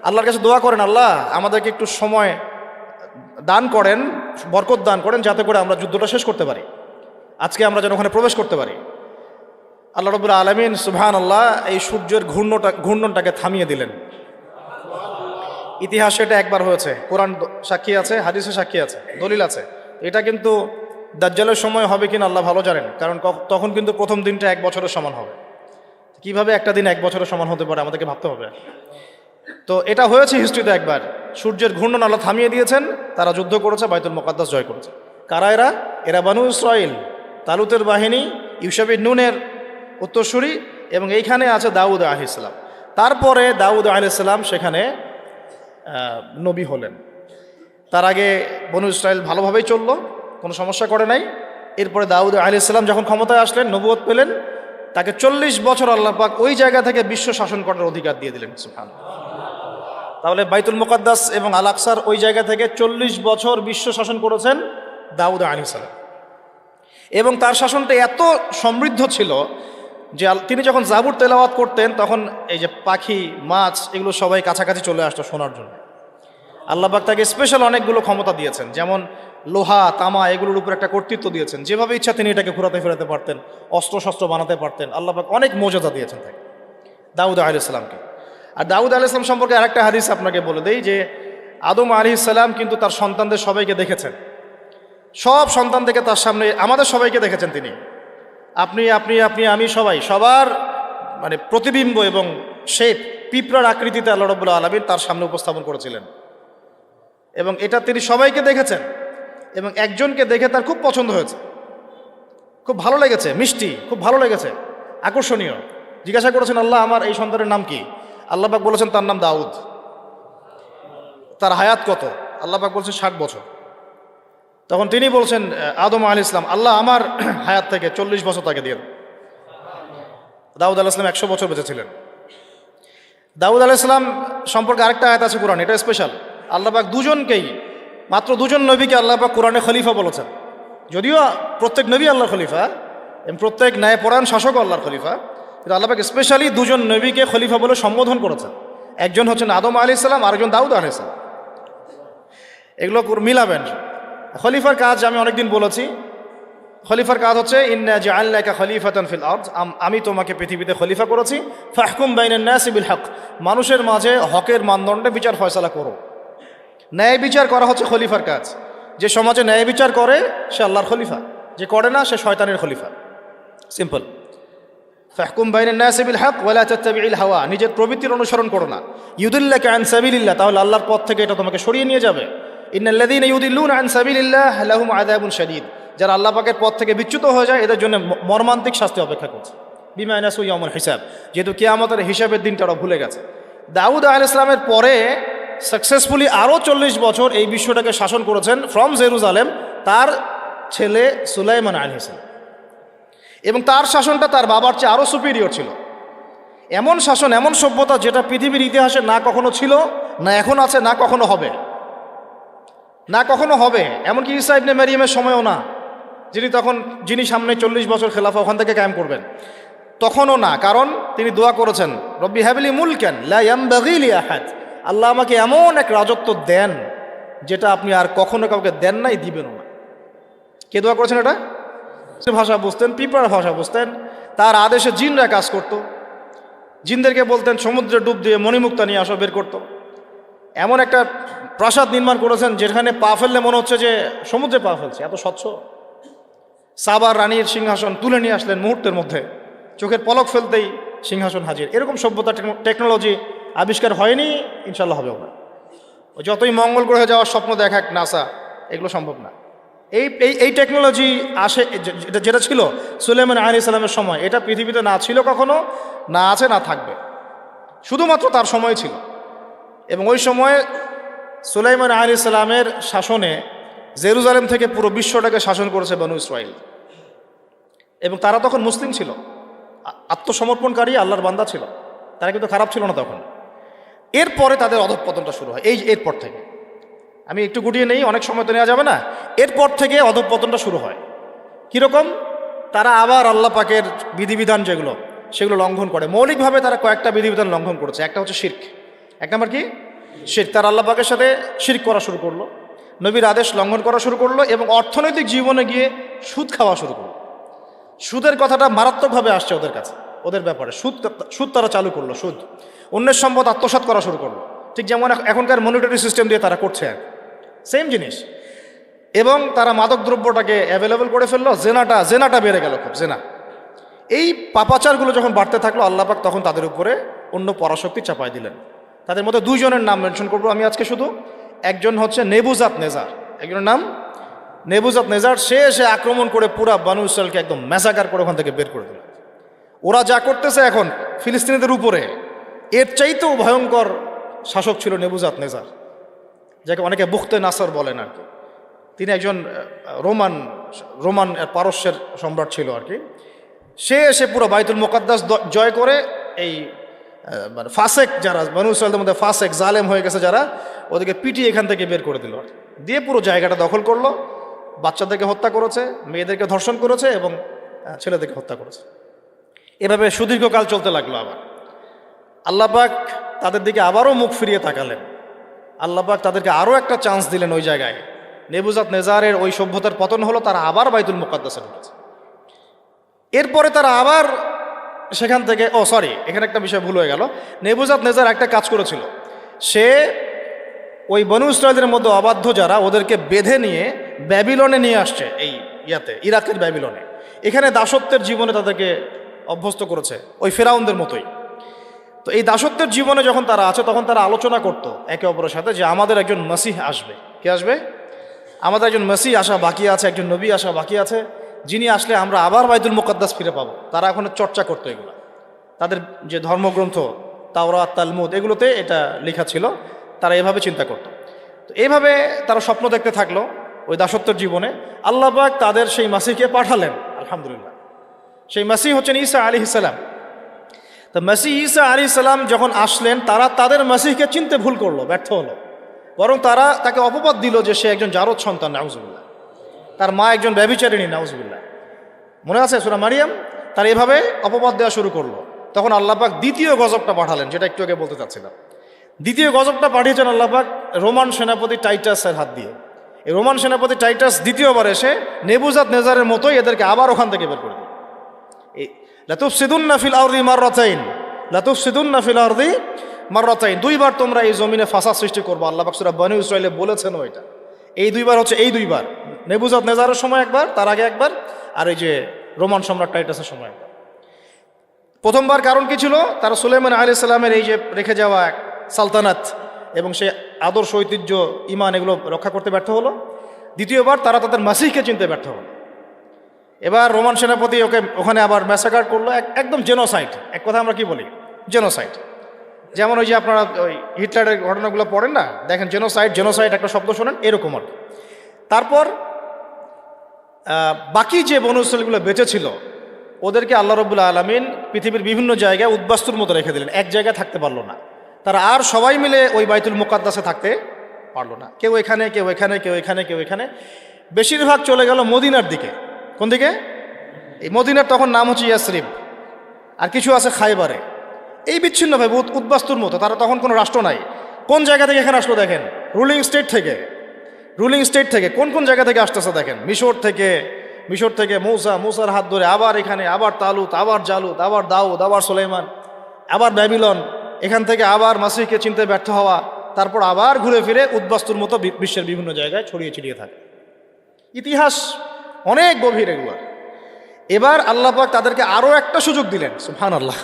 আল্লাহর কাছে দোয়া করেন, আল্লাহ আমাদেরকে একটু সময় দান করেন, বরকত দান করেন, যাতে করে আমরা যুদ্ধটা শেষ করতে পারি, আজকে আমরা যেন ওখানে প্রবেশ করতে পারি। আল্লাহ রাব্বুল আলামিন সুবহানাল্লাহ এই সূর্যের ঘূর্ণনটাকে থামিয়ে দিলেন। ইতিহাসে এটা একবার হয়েছে, কোরআন সাক্ষী আছে, হাদিসে সাক্ষী আছে, দলিল আছে। এটা কিন্তু দাজ্জালের সময় হবে কিনা আল্লাহ ভালো জানেন, কারণ তখন কিন্তু প্রথম দিনটা 1 বছরের সমান হবে। কিভাবে একটা দিন 1 বছরের সমান হতে পারে আমাদেরকে ভাবতে হবে। তো এটা হয়েছে হিস্ট্রিতে একবার, সূর্যের ঘূর্ণন আল্লাহ থামিয়ে দিয়েছেন, তারা যুদ্ধ করেছে, বাইতুল মুকাদ্দাস জয় করেছে। কারা এরা? এরা বানু ইসরাইল, তালুতের বাহিনী, ইউশা বিন নুনের উত্তরসূরি, এবং এইখানে আছে দাউদ আলাইহিস সালাম। তারপরে দাউদ আলাইহিস সালাম সেখানে নবী হলেন। তার আগে বনু ইসরাইল ভালোভাবেই চললো, কোনো সমস্যা করে নাই। এরপরে দাউদ আলাইহিস সালাম যখন ক্ষমতায় আসলেন, নবুয়ত পেলেন, তাকে 40 বছর আল্লাহ পাক ওই জায়গা থেকে বিশ্ব শাসন করার অধিকার দিয়ে দিলেন। সুবহানাল্লাহ। তাহলে বাইতুল মুকাদ্দাস এবং আল আকসার ওই জায়গা থেকে 40 বছর বিশ্ব শাসন করেছেন দাউদ আলাইহিস সালাম। এবং তার শাসনটা এত সমৃদ্ধ ছিল যে তিনি যখন জাবুর তেলাওয়াত করতেন, তখন এই যে পাখি, মাছ, এগুলো সবাই কাছাকাছি চলে আসতো শোনার জন্য। আল্লাহ পাক তাকে স্পেশাল অনেকগুলো ক্ষমতা দিয়েছেন, যেমন লোহা, তামা, এগুলোর উপর একটা কর্তৃত্ব দিয়েছেন। যেভাবে ইচ্ছা তিনি এটাকে ঘোরাতে ফেরাতে পারতেন, অস্ত্র-শস্ত্র বানাতে পারতেন। আল্লাহ পাক অনেক মর্যাদা দিয়েছেন তাকে, দাউদ আলাইহিস সালামকে। আর দাউদ আলাইহিস সালাম সম্পর্কে আরেকটা হাদিস আপনাকে বলে দেই যে আদম আলাইহিস সালাম কিন্তু তার সন্তানদের সবাইকে দেখেছেন, সব সন্তান থেকে তার সামনে আমাদের সবাইকে দেখেছেন তিনি। আপনি আপনি আপনি আমি সবাই, সবার মানে প্রতিবিম্ব এবং শেপ পিঁপড়ার আকৃতিতে আল্লাহ রাব্বুল আলামিন তার সামনে উপস্থাপন করেছিলেন। এবং এটা তিনি সবাইকে দেখেছেন এবং একজনকে দেখে তার খুব পছন্দ হয়েছে, খুব ভালো লেগেছে, মিষ্টি, খুব ভালো লেগেছে, আকর্ষণীয়। জিজ্ঞাসা করেছেন, আল্লাহ আমার এই সন্তানের নাম কি? আল্লাহ পাক বলেছেন তার নাম দাউদ। তার হায়াত কত? আল্লাহ পাক বলছেন 60 বছর। তখন তিনি বলছেন আদম আলাইহিস সালাম, আল্লাহ আমার হায়াত থেকে 40 বছর তাকে দিয়ে দেন। দাউদ আলাইহিস সালাম 100 বছর বেঁচে ছিলেন। দাউদ আলাইহিস সালাম সম্পর্কে আরেকটা আয়াত আছে কোরআন, এটা স্পেশাল। আল্লাহ পাক দুজনকেই, মাত্র 2 জন নবীকে আল্লাহ পাক কোরআনে খলিফা বলেছেন। যদিও প্রত্যেক নবী আল্লাহর খলিফা এবং প্রত্যেক ন্যায়পরায়ণ শাসক আল্লাহর খলিফা, কিন্তু আল্লাহ পাক স্পেশালি 2 জন নবীকে খলিফা বলে সম্বোধন করেছেন। একজন হচ্ছেন আদম আলাইহিস সালাম, আরেকজন দাউদ আলাইহিস সালাম। এগুলো মিলাবেন। খলিফার কাজ আমি অনেকদিন বলেছি, খলিফার কাজ হচ্ছে ইন্না জাআলনাকা খলিফাতান ফিল আরদ, আমি তোমাকে পৃথিবীতে খলিফা করেছি, ফাহকুম বাইনান নাসি বিল হক, মানুষের মাঝে হকের মানদণ্ডে বিচার ফয়সালা করো। ন্যায় বিচার করা হচ্ছে খলিফার কাজ। যে সমাজে ন্যায় বিচার করে সে আল্লাহর খলিফা, যে করে না সে শয়তানের খলিফা। সিম্পল। ফাহকুম বাইনান নাসি বিল হক ওয়া লা তাত্তাবি'ল হাওয়া, নিজের প্রবৃত্তির অনুসরণ করো না। ইউদিল্লাকা আন সাবিলিল্লাহ, তাহলে আল্লাহর পথ থেকে এটা তোমাকে সরিয়ে নিয়ে যাবে। ইন্নাল্লাযীনা ইউদিল্লুনা আন সাবিলিল্লাহ লাহুম আযাবুন শাদীদ, যারা আল্লাহ পাকের পথ থেকে বিচ্যুত হয়ে যায় এদের জন্য মর্মান্তিক শাস্তি অপেক্ষা করছে। বিমা নাসু ইয়াউমুল হিসাব, যেহেতু কিয়ামতের হিসাবের দিনটা ওরা ভুলে গেছে। দাউদ আলাইহিস সালামের পরে সাকসেসফুলি আরও 40 বছর এই বিশ্বটাকে শাসন করেছেন ফ্রম জেরুজালেম তার ছেলে সুলাইমান আলাইহিস সালাম, এবং তার শাসনটা তার বাবার চেয়ে আরও সুপিরিয়র ছিল। এমন শাসন, এমন সভ্যতা যেটা পৃথিবীর ইতিহাসে না কখনো ছিল, না এখন আছে, না কখনো হবে, না কখনো হবে। এমনকি ঈসা ইবনে মারিয়ামের সময়ও না, যিনি সামনে 40 বছর খেলাফা ওখান থেকে কায়েম করবেন, তখনও না। কারণ তিনি দোয়া করেছেন, রব্বি হাবলি মুলকান লা ইয়ামবাগি লি আহাদ, আল্লাহ আমাকে এমন এক রাজত্ব দেন যেটা আপনি আর কখনো কাউকে দেন নাই, দিবেনও না। কে দোয়া করেছেন এটা? ভাষা বুঝতেন, পিঁপড়ার ভাষা বুঝতেন, তার আদেশে জিনরা কাজ করত। জিনদেরকে বলতেন সমুদ্রে ডুব দিয়ে মণিমুক্তা নিয়ে আসো, বের করতো। এমন একটা প্রাসাদ নির্মাণ করেছেন যেখানে পা ফেললে মনে হচ্ছে যে সমুদ্রে পা ফেলছে, এত স্বচ্ছ। সাবার রানীর সিংহাসন তুলে নিয়ে আসলেন মুহূর্তের মধ্যে, চোখের পলক ফেলতেই সিংহাসন হাজির। এরকম সভ্যতা, টেকনোলজি আবিষ্কার হয়নি, ইনশাল্লাহ হবেও না। যতই মঙ্গল গ্রহে যাওয়ার স্বপ্ন দেখাক নাসা, এগুলো সম্ভব না। এই টেকনোলজি আসে যেটা ছিল সুলাইমান আলাইহিস সালামের সময়, এটা পৃথিবীতে না ছিল কখনো, না আছে, না থাকবে, শুধুমাত্র তার সময় ছিল। এবং ওই সময়ে সুলাইমান আলাইহিস সালামের শাসনে জেরুজালেম থেকে পুরো বিশ্বটাকে শাসন করেছে বনু ইসরাইল, এবং তারা তখন মুসলিম ছিল, আত্মসমর্পণকারী আল্লাহর বান্দা ছিল, তারা কিন্তু খারাপ ছিল না তখন। এরপরে তাদের অধঃপতনটা শুরু হয়। এরপর থেকে আমি একটু গুটিয়ে নেই, অনেক সময় তো নেওয়া যাবে না। এরপর থেকে অধঃপতনটা শুরু হয়। কীরকম? তারা আবার আল্লাহ পাকের বিধিবিধান সেগুলো লঙ্ঘন করে। মৌলিকভাবে তারা কয়েকটা বিধিবিধান লঙ্ঘন করেছে। একটা হচ্ছে শিরক, এক নম্বর কি? শিরক। তারা আল্লাহ পাকের সাথে শিরক করা শুরু করলো, নবীর আদেশ লঙ্ঘন করা শুরু করলো, এবং অর্থনৈতিক জীবনে গিয়ে সুদ খাওয়া শুরু করলো। সুদের কথাটা মারাত্মকভাবে আসছে ওদের কাছে, ওদের ব্যাপারে সুদ তারা চালু করলো। সুদ, অন্যের সম্পদ আত্মসাৎ করা শুরু করলো, ঠিক যেমন এখনকার মনিটরি সিস্টেম দিয়ে তারা করছে, সেম জিনিস। এবং তারা মাদক দ্রব্যটাকে অ্যাভেলেবল করে ফেললো, জেনাটা বেড়ে গেল খুব, জেনা। এই পাপাচারগুলো যখন বাড়তে থাকলো, আল্লাহ পাক তখন তাদের উপরে অন্য পরাশক্তি চাপাই দিলেন। তাদের মধ্যে দুইজনের নাম মেনশন করবো আমি আজকে শুধু। একজন হচ্ছে নেবুজাত নেজার, একজনের নাম নেবুজাত নেজার। সে এসে আক্রমণ করে পুরা বানু ইসরাইলকে একদম ম্যাসাকার করে ওখান থেকে বের করে দিল। ওরা যা করতেছে এখন ফিলিস্তিনিদের উপরে, এর চাইতেও ভয়ঙ্কর শাসক ছিল নেবুজাত নেজার, যাকে অনেকে বুখতে নাসর বলেন আর কি। তিনি একজন রোমান পারস্যের সম্রাট ছিল আর কি। সে এসে পুরো বাইতুল মুকাদ্দাস জয় করে এই মানে ফাসেক যারা বানু ইসরাইলদের মধ্যে ফাসেক জালেম হয়ে গেছে যারা, ওদেরকে পিটিয়ে এখান থেকে বের করে দিল, দিয়ে পুরো জায়গাটা দখল করলো। বাচ্চাদেরকে হত্যা করেছে, মেয়েদেরকে ধর্ষণ করেছে, এবং ছেলেদেরকে হত্যা করেছে। এভাবে সুদীর্ঘকাল চলতে লাগলো। আবার আল্লাহ পাক তাদের দিকে আবারও মুখ ফিরিয়ে তাকালেন। আল্লাহ পাক তাদেরকে আরও একটা চান্স দিলেন। ওই জায়গায় নেবুজাত নেজারের ওই সভ্যতার পতন হলো, তারা আবার বাইতুল মুকাদ্দাসে ঢুকেছে। এরপরে তারা আবার সেখান থেকে এখানে একটা বিষয় ভুল হয়ে গেল। নেবুজাত নেজার একটা কাজ করেছিল, সে ওই বনু ইসরাইলের মধ্যে অবাধ্য যারা, ওদেরকে বেঁধে নিয়ে ব্যাবিলনে নিয়ে আসছে, এই ইরাকের ব্যাবিলনে। এখানে দাসত্বের জীবনে তাদেরকে অভ্যস্ত করেছে, ওই ফেরাউনদের মতোই। তো এই দাসত্বের জীবনে যখন তারা আছে, তখন তারা আলোচনা করতো একে অপরের সাথে যে আমাদের একজন মসিহ আসবে। কে আসবে? আমাদের একজন মসিহ আসা বাকি আছে, একজন নবী আসা বাকি আছে, যিনি আসলে আমরা আবার বাইতুল মুকাদ্দাস ফিরে পাবো। তারা এখন চর্চা করতো এগুলো, তাদের যে ধর্মগ্রন্থ তাওরাত, তালমুদ, এগুলোতে এটা লেখা ছিল। তারা এভাবে চিন্তা করত। তো এইভাবে তারা স্বপ্ন দেখতে থাকলো ওই দাসত্বের জীবনে। আল্লাহ পাক তাদের সেই মাসিহকে পাঠালেন, আলহামদুলিল্লাহ। সেই মাসিহ হচ্ছেন ঈসা আলাইহিস সালাম। তো মাসিহ ঈসা আলাইহিস সালাম যখন আসলেন, তারা তাদের মাসিহকে চিনতে ভুল করলো, ব্যর্থ হলো। বরং তারা তাকে অপবাদ দিল যে সে একজন জারদ সন্তান, নাউজুবিল্লাহ। তার মা একজন ব্যভিচারিণী, নাউজুবিল্লাহ। মনে আছে সূরা মারিয়াম? তারা এভাবে অপবাদ দেওয়া শুরু করলো। তখন আল্লাহ পাক দ্বিতীয় গজবটা পাঠালেন, যেটা একটু আগে বলতে চাচ্ছিলাম। দ্বিতীয় গজবটা পাঠিয়েছেন আল্লাহ পাক রোমান সেনাপতি টাইটাসের হাত দিয়ে। এই রোমান সেনাপতি টাইটাস দ্বিতীয়বার এসে নেবুজাত নেজারের মতোই এদেরকে আবার ওখান থেকে বের করে দিল। এই লাতুফসিদুন্না ফিল আরদি মাররাতাইন, লাতুফসিদুন্না ফিল আরদি মাররাতাইন, দুইবার তোমরা এই জমিনে ফাসাদ সৃষ্টি করবো। আল্লাহ পাক সূরা বনী ইসরাঈলে বলেছেন এটা। এই দুইবার হচ্ছে এই দুইবার, নেবুজাত নেজারের সময় একবার, তার আগে একবার, আর এই যে রোমান সম্রাট টাইটাসের সময় একবার। প্রথমবার কারণ কি ছিল? তারা সুলাইমান আলাইহিস সালামের এই যে রেখে যাওয়া সালতানাত এবং সে আদর্শ ঐতিহ্য ইমান এগুলো রক্ষা করতে ব্যর্থ হলো। দ্বিতীয়বার তারা তাদের মাসিহকে চিনতে ব্যর্থ হলো। এবার রোমান সেনাপতি ওখানে আবার ম্যাসাকার করলো, একদম জেনোসাইড। এক কথা আমরা কি বলি? জেনোসাইড। যেমন ওই যে আপনারা ওই হিটলারের ঘটনাগুলো পড়েন না, দেখেন জেনোসাইড একটা শব্দ শোনেন, এরকম আর। তারপর বাকি যে বনু ইসরাঈলগুলো বেঁচে ছিল ওদেরকে আল্লাহ রাব্বুল আলামিন পৃথিবীর বিভিন্ন জায়গায় উদ্বাস্তুর মতো রেখে দিলেন, এক জায়গায় থাকতে পারলো না। তারা আর সবাই মিলে ওই বাইতুল মুকাদ্দাসে থাকতে পারলো না, কেউ এখানে, কেউ এখানে, কেউ এখানে, কেউ এখানে। বেশিরভাগ চলে গেল মদিনার দিকে। কোন দিকে? এই মদিনার তখন নাম হচ্ছে ইয়াসরিব, আর কিছু আছে খাইবারে। এই বিচ্ছিন্নভাবে উদ্বাস্তুর মতো, তারা তখন কোনো রাষ্ট্র নাই। কোন জায়গা থেকে এখানে আসলো দেখেন? রুলিং স্টেট থেকে কোন কোন জায়গা থেকে আসতেছে দেখেন? মিশর থেকে মূসার হাত ধরে আবার এখানে, আবার তালুত, আবার জালুত, আবার দাউদ, আবার সুলাইমান, আবার ব্যাবিলন, এখান থেকে আবার মাসিহকে চিনতে ব্যর্থ হওয়া, তারপর আবার ঘুরে ফিরে উদ্বাস্তুর মতো বিশ্বের বিভিন্ন জায়গায় ছড়িয়ে ছিটিয়ে থাকে। ইতিহাস অনেক গভীর এগুলো। এবার আল্লাহ পাক তাদেরকে আরও একটা সুযোগ দিলেন। সুবহানাল্লাহ,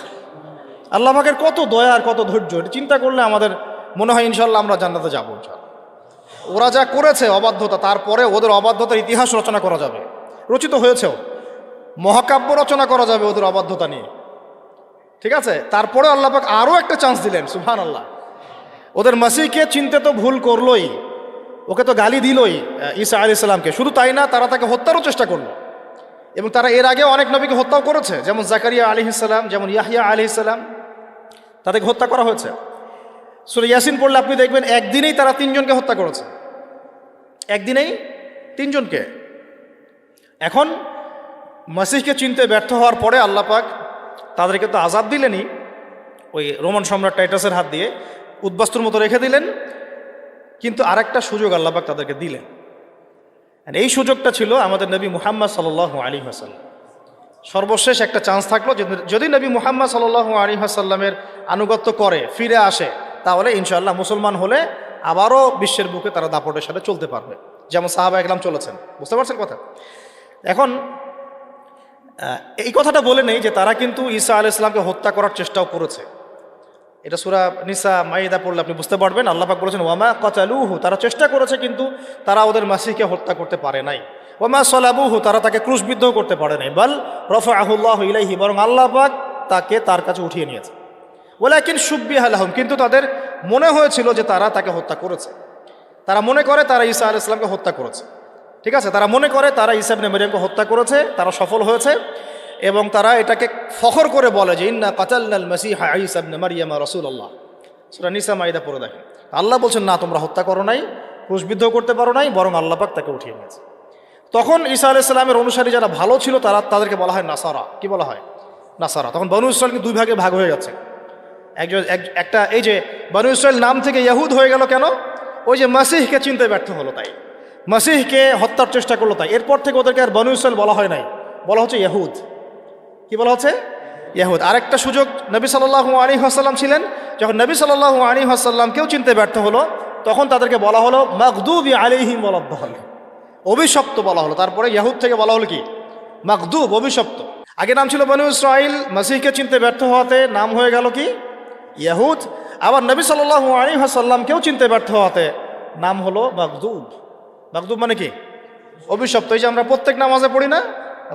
আল্লাহ পাকের কত দয়া আর কত ধৈর্য, এটা চিন্তা করলে আমাদের মনে হয় ইনশাল্লাহ আমরা জান্নাতে যাবো ইনশাল্লাহ। ওরা যা করেছে অবাধ্যতা, তারপরে ওদের অবাধ্যতার ইতিহাস রচনা করা যাবে, রচিত হয়েছেও, মহাকাব্য রচনা করা যাবে ওদের অবাধ্যতা নিয়ে, ঠিক আছে? তারপরে আল্লাহ পাক আরও একটা চান্স দিলেন। সুবহানাল্লাহ, ওদের মাসিহকে চিনতে তো ভুল করলোই, ওকে তো গালি দিলই ঈসা আলাইহিস সালামকে। শুধু তাই না, তারা তাকে হত্যারও চেষ্টা করলো, এবং তারা এর আগে অনেক নবীকে হত্যাও করেছে, যেমন জাকারিয়া আলাইহিস সালাম, যেমন ইয়াহইয়া আলাইহিস সালাম, তাদেরকে হত্যা করা হয়েছে। সূরা ইয়াসিন পড়লে আপনি দেখবেন একদিনেই তারা 3 জনকে হত্যা করেছে, একদিনেই 3 জনকে। এখন মাসিহকে চিনতে ব্যর্থ হওয়ার পরে আল্লাহ পাক তাদেরকে তো আযাব দিলেনই, ওই রোমান সম্রাট টাইটাসের হাত দিয়ে উদ্বাস্তুর মতো রেখে দিলেন, কিন্তু আরেকটা সুযোগ আল্লাহ পাক তাদেরকে দিলেন। এই সুযোগটা ছিল আমাদের নবী মুহাম্মদ সাল্লাল্লাহু আলাইহি ওয়াসাল্লাম। সর্বশেষ একটা চান্স থাকলো, যদি নবী মুহাম্মদ সাল্লাল্লাহু আলাইহি ওয়াসাল্লামের আনুগত্য করে ফিরে আসে, তাহলে ইনশাআল্লাহ মুসলমান হলে আবারও বিশ্বের বুকে তারা দাপটের সাথে চলতে পারবে, যেমন সাহাবা একরাম চলেছেন। বুঝতে পারছেন কথা? এখন এই কথাটা বলে নেই যে তারা কিন্তু ঈসা আলাইহিস সালামকে হত্যা করার চেষ্টাও করেছে। এটা সূরা নিসা মাইদা পড়লে আপনি বুঝতে পারবেন। আল্লাহ পাক বলেছেন ওয়ামা কাতালুহু, তারা চেষ্টা করেছে কিন্তু তারা ওদের মাসিহকে হত্যা করতে পারে নাই। ওয়ামা সালাবুহু, তারা তাকে ক্রুশবিদ্ধ করতে পারে নাই। বাল রাফাআহুল্লাহু ইলাইহি, বরং আল্লাহ পাক তাকে তার কাছে উঠিয়ে নিয়েছে। ওয়ালাকিন শুব্বিহা লাহুম, কিন্তু তাদের মনে হয়েছিল যে তারা তাকে হত্যা করেছে। তারা মনে করে তারা ঈসা আলাইহিস সালামকে হত্যা করেছে, ঠিক আছে? তারা মনে করে তারা ঈসা ইবনে মারইয়ামকে হত্যা করেছে, তারা সফল হয়েছে, এবং তারা এটাকে ফখর করে বলে যে ইন্না কাতালনাল মাসিহা ঈসা ইবনে মারইয়াম রাসূলুল্লাহ। সূরা নিসা মাইদা পড়ে দেখেন। আল্লাহ বলছেন না, তোমরা হত্যা করো নাই, ক্রুশবিদ্ধ করতে পারো নাই, বরং আল্লাহ পাক তাকে উঠিয়ে নিয়েছে। তখন ঈসা আলাইহিস সালামের অনুসারী যারা ভালো ছিল তাদেরকে বলা হয় নাসারা। কি বলা হয়? নাসারা। তখন বনু ইসরাঈল দুই ভাগে ভাগ হয়ে গেছে। একটা এই যে বনু ইসরাঈল নাম থেকে ইহুদ হয়ে গেল কেন? ওই যে মাসিহকে চিনতে ব্যর্থ হলো তাই, মাসিহকে হত্যার চেষ্টা করলো তাই। এরপর থেকে ওদেরকে আর বনু ইসরাঈল বলা হয় নাই, বলা হচ্ছে ইহুদ। কি বলা হচ্ছে? ইহুদ। আরেকটা সুযোগ নবী সাল্লাল্লাহু আলাইহি ওয়াসাল্লাম ছিলেন, যখন নবী সাল্লাল্লাহু আলাইহি ওয়াসাল্লামকেও চিনতে ব্যর্থ হলো, তখন তাদেরকে বলা হলো মাগদুবি আলাইহিম ওয়ালাদ-দাল্লিন, অভিশপ্ত বলা হলো। তারপরে ইহুদ থেকে বলা হলো কি? মাগদুব, অভিশপ্ত। আগে নাম ছিল বনু ইসরাঈল, মাসিহকে চিনতে ব্যর্থ হওয়াতে নাম হয়ে গেল কি? ইহুদ। আবার নবী সাল্লাল্লাহু আলাইহি ওয়াসাল্লামকেও চিনতে ব্যর্থ হওয়াতে নাম হলো মাগদুব। মাগদুব মানে কি? অভিশপ্ত। এই যে আমরা প্রত্যেক নামাজে পড়ি না,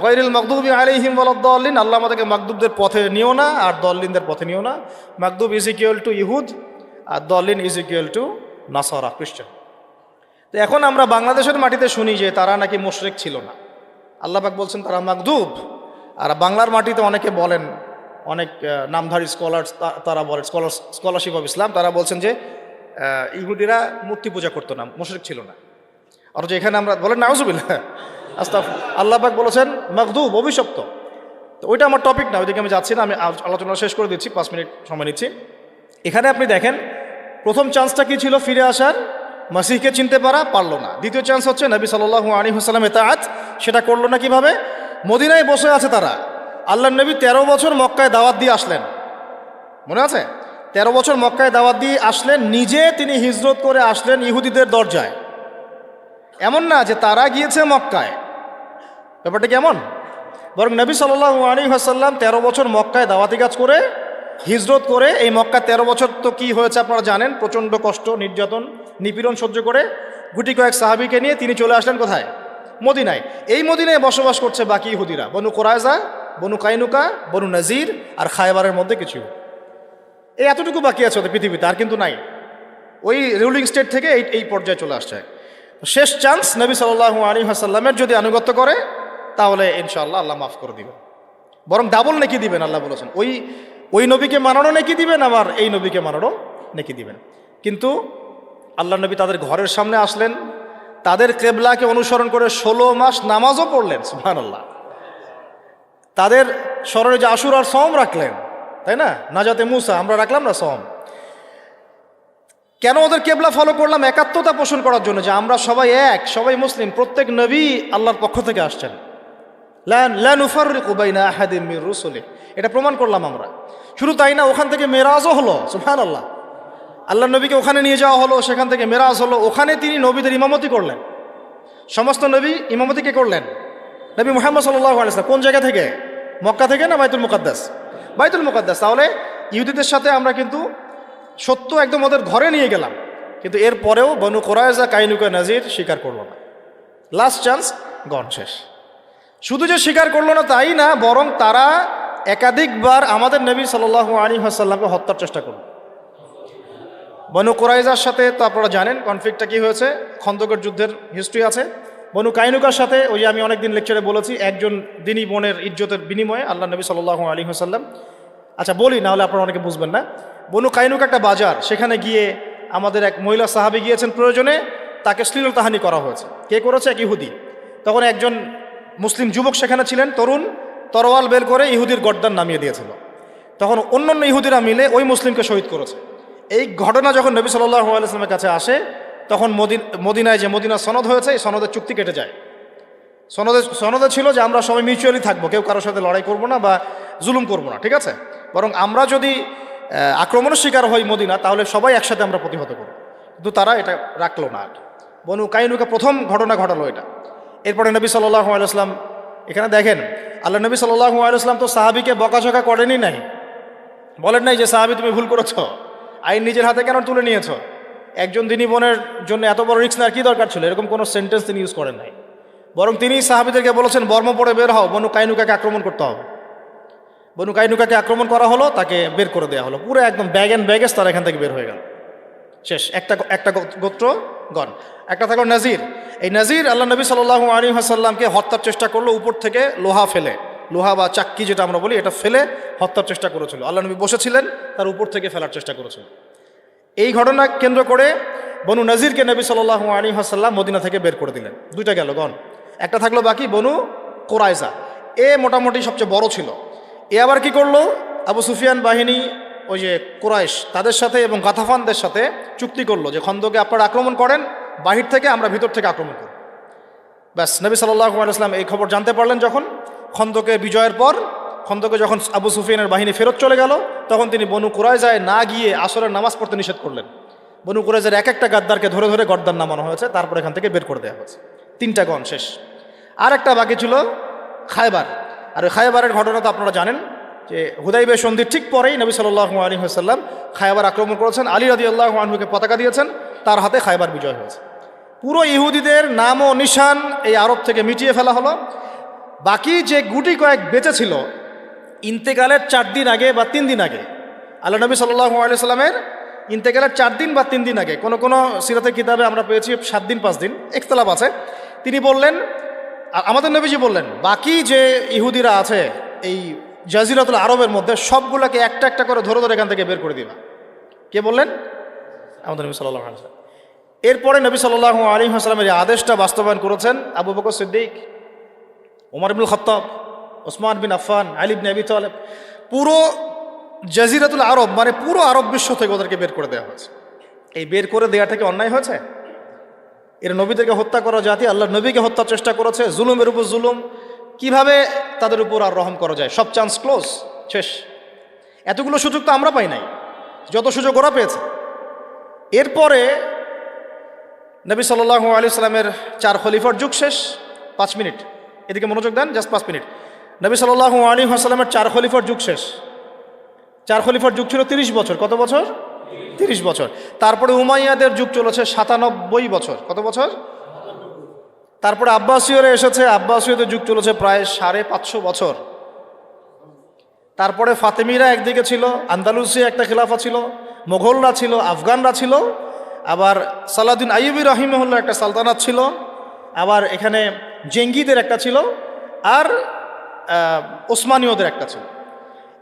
গায়রিল মাগদুবি আলাইহিম ওয়ালাদ-দাল্লিন, আল্লাহ আমাদেরকে মাগদুবদের পথে নিও না আর দল্লিনদের পথে নিও না। মাগদুব ইজ ইকুয়াল টু ইহুদ, আর দল্লিন ইজ ইকুয়াল টু নাসারা, খ্রিস্টান। তো এখন আমরা বাংলাদেশের মাটিতে শুনি যে তারা নাকি মুশরিক ছিল না। আল্লাহ পাক বলছেন তারা মাগদুব। আর বাংলার মাটিতে অনেকে বলেন, অনেক নামধারী স্কলার, তারা বলেন স্কলারশিপ অফ ইসলাম, তারা বলছেন যে ইহুদিরা মূর্তি পূজা করতো না, মুশরিক ছিল না। অথচ এখানে আমরা বলেন নাউজুবিল্লাহ, আস্তাগফিরুল্লাহ, আল্লাহ পাক বলেছেন মাগদুব, অভিশপ্ত। তো ওইটা আমার টপিক না, ওইদিকে আমি যাচ্ছি না, আমি আলোচনা শেষ করে দিচ্ছি, 5 মিনিট সময় নিচ্ছি। এখানে আপনি দেখেন প্রথম চান্সটা কি ছিল? ফিরে আসার, মাসিহকে চিনতে পারলো না। দ্বিতীয় চান্স হচ্ছে নবী সাল্লাল্লাহু আলাইহি ওয়াসাল্লাম ইতাআত, সেটা করলো না। কিভাবে? মদিনায় বসে আছে তারা, আল্লাহর নবী 13 বছর মক্কায় দাওয়াত দিয়ে আসলেন, মনে আছে? 13 বছর মক্কায় দাওয়াত দিয়ে আসলেন, নিজে তিনি হিজরত করে আসলেন ইহুদিদের দরজায়। এমন না যে তারা গিয়েছে মক্কায়, ব্যাপারটা কেমন? বরং নবী সাল্লাল্লাহু আলাইহি ওয়াসাল্লাম 13 বছর মক্কায় দাওয়াতি কাজ করে হিজরত করে, এই মক্কা 13 বছর তো কি হয়েছে আপনারা জানেন, প্রচণ্ড কষ্ট, নির্যাতন, নিপীড়ন সহ্য করে গুটি কয়েক সাহাবীকে নিয়ে তিনি চলে আসলেন কোথায়? মদিনায়। এই মদিনায় বসবাস করছে বাকি ইহুদিরা, বনু কুরাইজা, বনু কাইনুকা, বনু নাজির আর খায়বারের মধ্যে কিছু। এই এতটুকু বাকি আছে ওদের পৃথিবীতে, আর কিন্তু নাই। ওই রুলিং স্টেট থেকে এই পর্যায়ে চলে আসছে। শেষ চান্স, নবী সাল্লাল্লাহু আলাইহি ওয়াসাল্লামের যদি আনুগত্য করে তাহলে ইনশাআল্লাহ আল্লাহ মাফ করে দিবেন, বরং ডাবল নেকি দিবেন। আল্লাহ বলেছেন ওই নবীকে মানানো নেকি দিবেন, আবার এই নবীকে মানানো নেকি দিবেন। কিন্তু আল্লাহ নবী তাদের ঘরের সামনে আসলেন, তাদের কেবলাকে অনুসরণ করে 16 মাস নামাজও পড়লেন, সুবহানাল্লাহ। তাদের স্মরণে যে আশুরার সওম রাখলেন, তাই না? নাজাতে মুসা আমরা রাখলাম না সওম। কেন ওদের কেবলা ফলো করলাম? একাত্মতা পোষণ করার জন্য, যে আমরা সবাই এক, সবাই মুসলিম, প্রত্যেক নবী আল্লাহর পক্ষ থেকে আসছেন। লা নুফাররিকু বাইনা আহাদিম মির রুসুলি, এটা প্রমাণ করলাম আমরা। শুধু তাই না, ওখান থেকে মেরাজও হলো, সুবহানাল্লাহ। আল্লাহ নবীকে ওখানে নিয়ে যাওয়া হলো, সেখান থেকে মেরাজ হলো, ওখানে তিনি নবীদের ইমামতি করলেন। সমস্ত নবী ইমামতি কে করলেন? নবী মুহাম্মদ সাল্লাল্লাহু আলাইহি ওয়াসাল্লাম। কোন জায়গা থেকে? মক্কা থেকে না বাইতুল মুকাদ্দাস? বাইতুল মুকাদ্দাস। তাহলে ইহুদিদের সাথে আমরা কিন্তু সত্য একদম ওদের ঘরে নিয়ে গেলাম, কিন্তু এরপরেও বনু কুরাইজা, কাইনুকা, নাজির স্বীকার করলো না। লাস্ট চান্স গন, শেষ। শুধু যে স্বীকার করলো না তাই না, বরং তারা একাধিকবার আমাদের নবী সাল্লাল্লাহু আলাইহি ওয়াসাল্লামকে হত্যার চেষ্টা করল। বনু কুরাইজার সাথে তো আপনারা জানেন কনফ্লিক্টটা কি হয়েছে, খন্দকের যুদ্ধের হিস্ট্রি আছে। বনু কাইনুকার সাথে ওই যে আমি অনেকদিন লেকচারে বলেছি, একজন দিনী বোনের ইজ্জতের বিনিময়ে আল্লাহ নবী সাল্লাল্লাহু আলাইহি ওয়াসাল্লাম, আচ্ছা বলি না হলে আপনারা অনেকে বুঝবেন না। বনু কাইনুকা একটা বাজার, সেখানে গিয়ে আমাদের এক মহিলা সাহাবী গিয়েছেন প্রয়োজনে, তাকে শ্লীলতাহানি করা হয়েছে। কে করেছে? এক ইহুদি। তখন একজন মুসলিম যুবক সেখানে ছিলেন, তরুণ, তরোয়াল বের করে ইহুদির গর্দান নামিয়ে দিয়েছিল। তখন অন্যান্য ইহুদিরা মিলে ওই মুসলিমকে শহীদ করেছে। এই ঘটনা যখন নবী সাল্লাল্লাহু আলাইহি ওয়াসাল্লামের কাছে আসে, তখন মদিনায় যে মদিনা সনদ হয়েছে, এই সনদের চুক্তি কেটে যায়। সনদে ছিল যে আমরা সবাই মিউচুয়ালি থাকবো, কেউ কারোর সাথে লড়াই করবো না বা জুলুম করবো না, ঠিক আছে? বরং আমরা যদি আক্রমণের শিকার হই মদিনা, তাহলে সবাই একসাথে আমরা প্রতিহত করব। কিন্তু তারা এটা রাখলো না। বনু কাইনুকা প্রথম ঘটনা ঘটালো এটা। এরপরে নবী সাল্লাল্লাহু আলাইহি ওয়াসাল্লাম, এখানে দেখেন আল্লাহ নবী সাল্লাল্লাহু আলাইহি ওয়াসাল্লাম তো সাহাবীকে বকাঝকা করেনই নাই, বলেন নাই যে সাহাবী তুমি ভুল করেছো, আইন নিজের হাতে কেন তুলে নিয়েছো, একজন দিনী বোনের জন্য এত বড় রিস্ক নেওয়ার কী দরকার ছিল, এরকম কোনো সেন্টেন্স তিনি ইউজ করেন নাই। বরং তিনি সাহাবীদেরকে বলেছেন বর্ম পরে বের হও, বনু কাইনুকাকে আক্রমণ করতে হবে। বনু কাইনুকাকে আক্রমণ করা হলো, তাকে বের করে দেওয়া হলো, পুরো একদম ব্যাগ অ্যান্ড ব্যাগেজ তারা এখান থেকে বের হয়ে গেল, শেষ। একটা গোত্র গণ। একটা থাকলো নাজির। এই নাজির আল্লাহ নবী সাল্লাল্লাহু আলাইহি ওয়াসাল্লামকে হত্যার চেষ্টা করলো, উপর থেকে লোহা ফেলে, লোহা বা চাক্কি যেটা আমরা বলি, এটা ফেলে হত্যার চেষ্টা করেছিল। আল্লাহ নবী বসেছিলেন, তার উপর থেকে ফেলার চেষ্টা করেছিল। এই ঘটনা কেন্দ্র করে বনু নাজিরকে নবী সাল্লাল্লাহু আলাইহি ওয়াসাল্লাম মদিনা থেকে বের করে দিলেন। দুইটা গেল গণ। একটা থাকলো বাকি বনু কুরাইজা, এ মোটামুটি সবচেয়ে বড় ছিল। এ আবার কি করলো, আবু সুফিয়ান বাহিনী, ওই যে কুরাইশ, তাদের সাথে এবং গাতাফানদের সাথে চুক্তি করলো যে খন্দকে আপনারা আক্রমণ করেন বাহির থেকে, আমরা ভিতর থেকে আক্রমণ করি। ব্যাস, নবী সাল্লাল্লাহু আলাইহি ওয়াসাল্লাম এই খবর জানতে পারলেন যখন, খন্দকে বিজয়ের পর, খন্দকে যখন আবু সুফিয়ানের বাহিনী ফেরত চলে গেল, তখন তিনি বনু কুরাইজায় না গিয়ে আসরের নামাজ পড়তে নিষেধ করলেন। বনু কুরাইজার এক একটা গাদ্দারকে ধরে ধরে গর্দান নামানো হয়েছে, তারপর এখান থেকে বের করে দেওয়া হয়েছে। 3টা গণ শেষ। আর একটা বাকি ছিল খায়বার। আর ওই খায়বারের ঘটনা তো আপনারা জানেন যে হুদাইবিয়া সন্ধির ঠিক পরেই নবী সাল্লাল্লাহু আলাইহি ওয়াসাল্লাম খায়বার আক্রমণ করেছেন। আলী রাদিয়াল্লাহু আনহুকে পতাকা দিয়েছেন, তার হাতে খায়বার বিজয় হয়েছে। পুরো ইহুদিদের নাম ও নিশান এই আরব থেকে মিটিয়ে ফেলা হলো। বাকি যে গুটি কয়েক বেঁচে ছিল, ইন্তেকালের 4 দিন আগে বা 3 দিন আগে, আল্লাহ নবী সাল্লাল্লাহু আলাইহি ওয়াসাল্লামের ইন্তেকালের 4 দিন বা 3 দিন আগে, কোনো সিরাতের কিতাবে আমরা পেয়েছি 7 দিন 5 দিন, ইখতিলাফ আছে। তিনি বললেন, আমাদের নবীজি বললেন, বাকি যে ইহুদিরা আছে এই জাজিরাতুল আরবের মধ্যে, সবগুলোকে একটা একটা করে ধরে ধরে এখান থেকে বের করে দিবা। কে বললেন? আমাদের নবী সাল্লাল্লাহু আলাইহি ওয়াসাল্লাম। এরপরে নবী সাল্লাল্লাহু আলাইহি ওয়াসাল্লামের এই আদেশটা বাস্তবায়ন করেছেন আবু বকর সিদ্দিক, ওমর ইবনুল খাত্তাব, ওসমান বিন আফফান, আলী ইবনে আবি তালেব। পুরো জাজিরাতুল আরব মানে পুরো আরব বিশ্ব থেকে ওদেরকে বের করে দেওয়া হয়েছে। এই বের করে দেওয়াটা কি অন্যায় হয়েছে? এরা নবীদেরকে হত্যা করা জাতি, আল্লাহ নবীকে হত্যার চেষ্টা করেছে, জুলুমের উপর জুলুম, কিভাবে তাদের উপর আর রহম করা যায়, সব চান্স ক্লোজ, শেষ। এতগুলো সুযোগ তো আমরা পাই নাই। যত সুযোগ ওরা পেয়েছে। এরপরে নবী সাল্লাল্লাহু আলাইহি সাল্লামের 4 খলিফার যুগ শেষ। 5 মিনিট এদিকে মনোযোগ দেন, জাস্ট 5 মিনিট। নবী সাল্লাল্লাহু আলাইহি ওয়াসাল্লামের 4 খলিফার যুগ শেষ। 4 খলিফার যুগ ছিল 30 বছর। কত বছর? 30 বছর। তারপরে উমাইয়াদের যুগ চলেছে 97 বছর। কত বছর? তারপরে আব্বাসীয়রা এসেছে, আব্বাসীয়দের যুগ চলেছে প্রায় 550 বছর। তারপরে ফাতেমিরা একদিকে ছিল, আন্দালুসিয়া একটা খেলাফা ছিল, মোগলরা ছিল, আফগানরা ছিল, আবার সালাউদ্দিন আইয়ুবী রাহিমাহুল্লাহ একটা সালতানাত ছিল, আবার এখানে জেঙ্গিদের একটা ছিল, আর ওসমানীয়দের একটা ছিল।